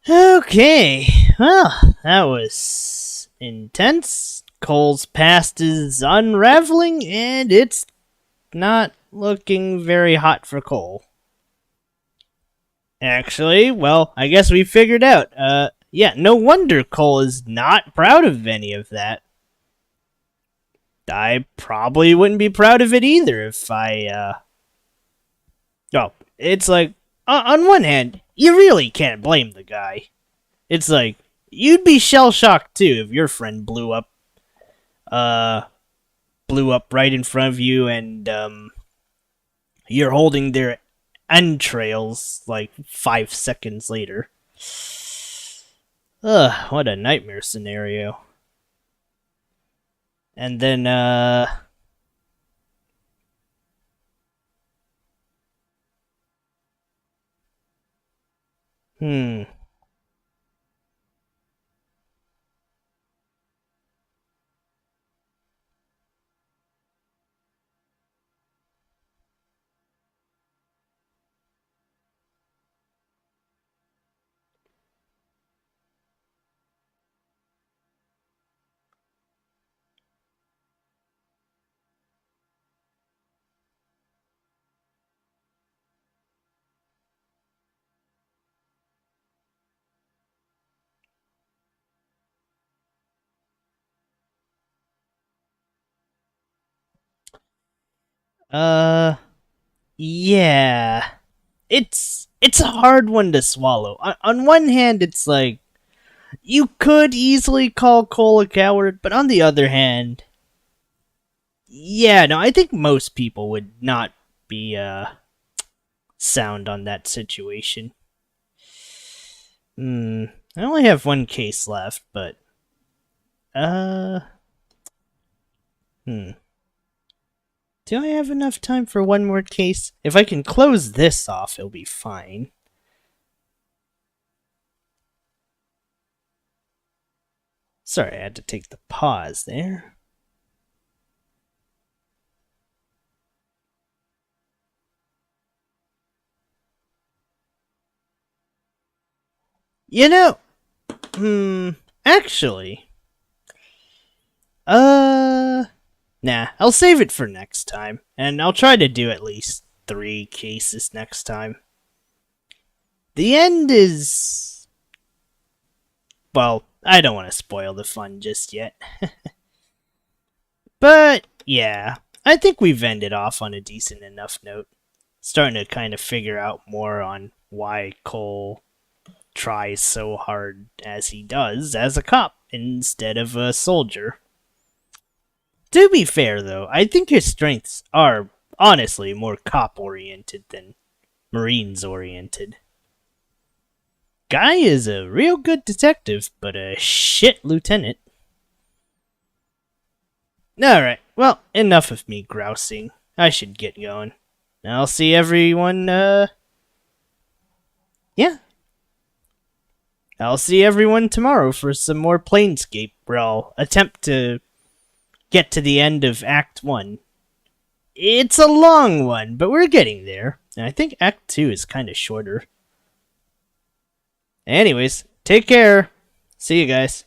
Okay, well, that was intense. Cole's past is unraveling, and it's not looking very hot for Cole. Actually, well, I guess we figured out. Yeah, no wonder Cole is not proud of any of that. I probably wouldn't be proud of it either if I, Oh, it's like, on one hand, you really can't blame the guy. It's like, you'd be shell-shocked too if your friend blew up right in front of you and, you're holding their entrails like 5 seconds later. Ugh, what a nightmare scenario. And then, yeah. It's a hard one to swallow. On one hand, it's like, you could easily call Cole a coward, but on the other hand, yeah, no, I think most people would not be, sound on that situation. I only have one case left, but, do I have enough time for one more case? If I can close this off, it'll be fine. Sorry, I had to take the pause there. You know, actually, nah, I'll save it for next time, and I'll try to do at least 3 cases next time. The end is, well, I don't want to spoil the fun just yet. But, yeah, I think we've ended off on a decent enough note. Starting to kind of figure out more on why Cole tries so hard as he does as a cop instead of a soldier. To be fair, though, I think his strengths are honestly more cop-oriented than Marines-oriented. Guy is a real good detective, but a shit lieutenant. Alright, well, enough of me grousing. I should get going. I'll see everyone, yeah. I'll see everyone tomorrow for some more Planescape, where I'll attempt to get to the end of Act 1. It's a long one, but we're getting there. And I think Act 2 is kind of shorter. Anyways, take care. See you guys.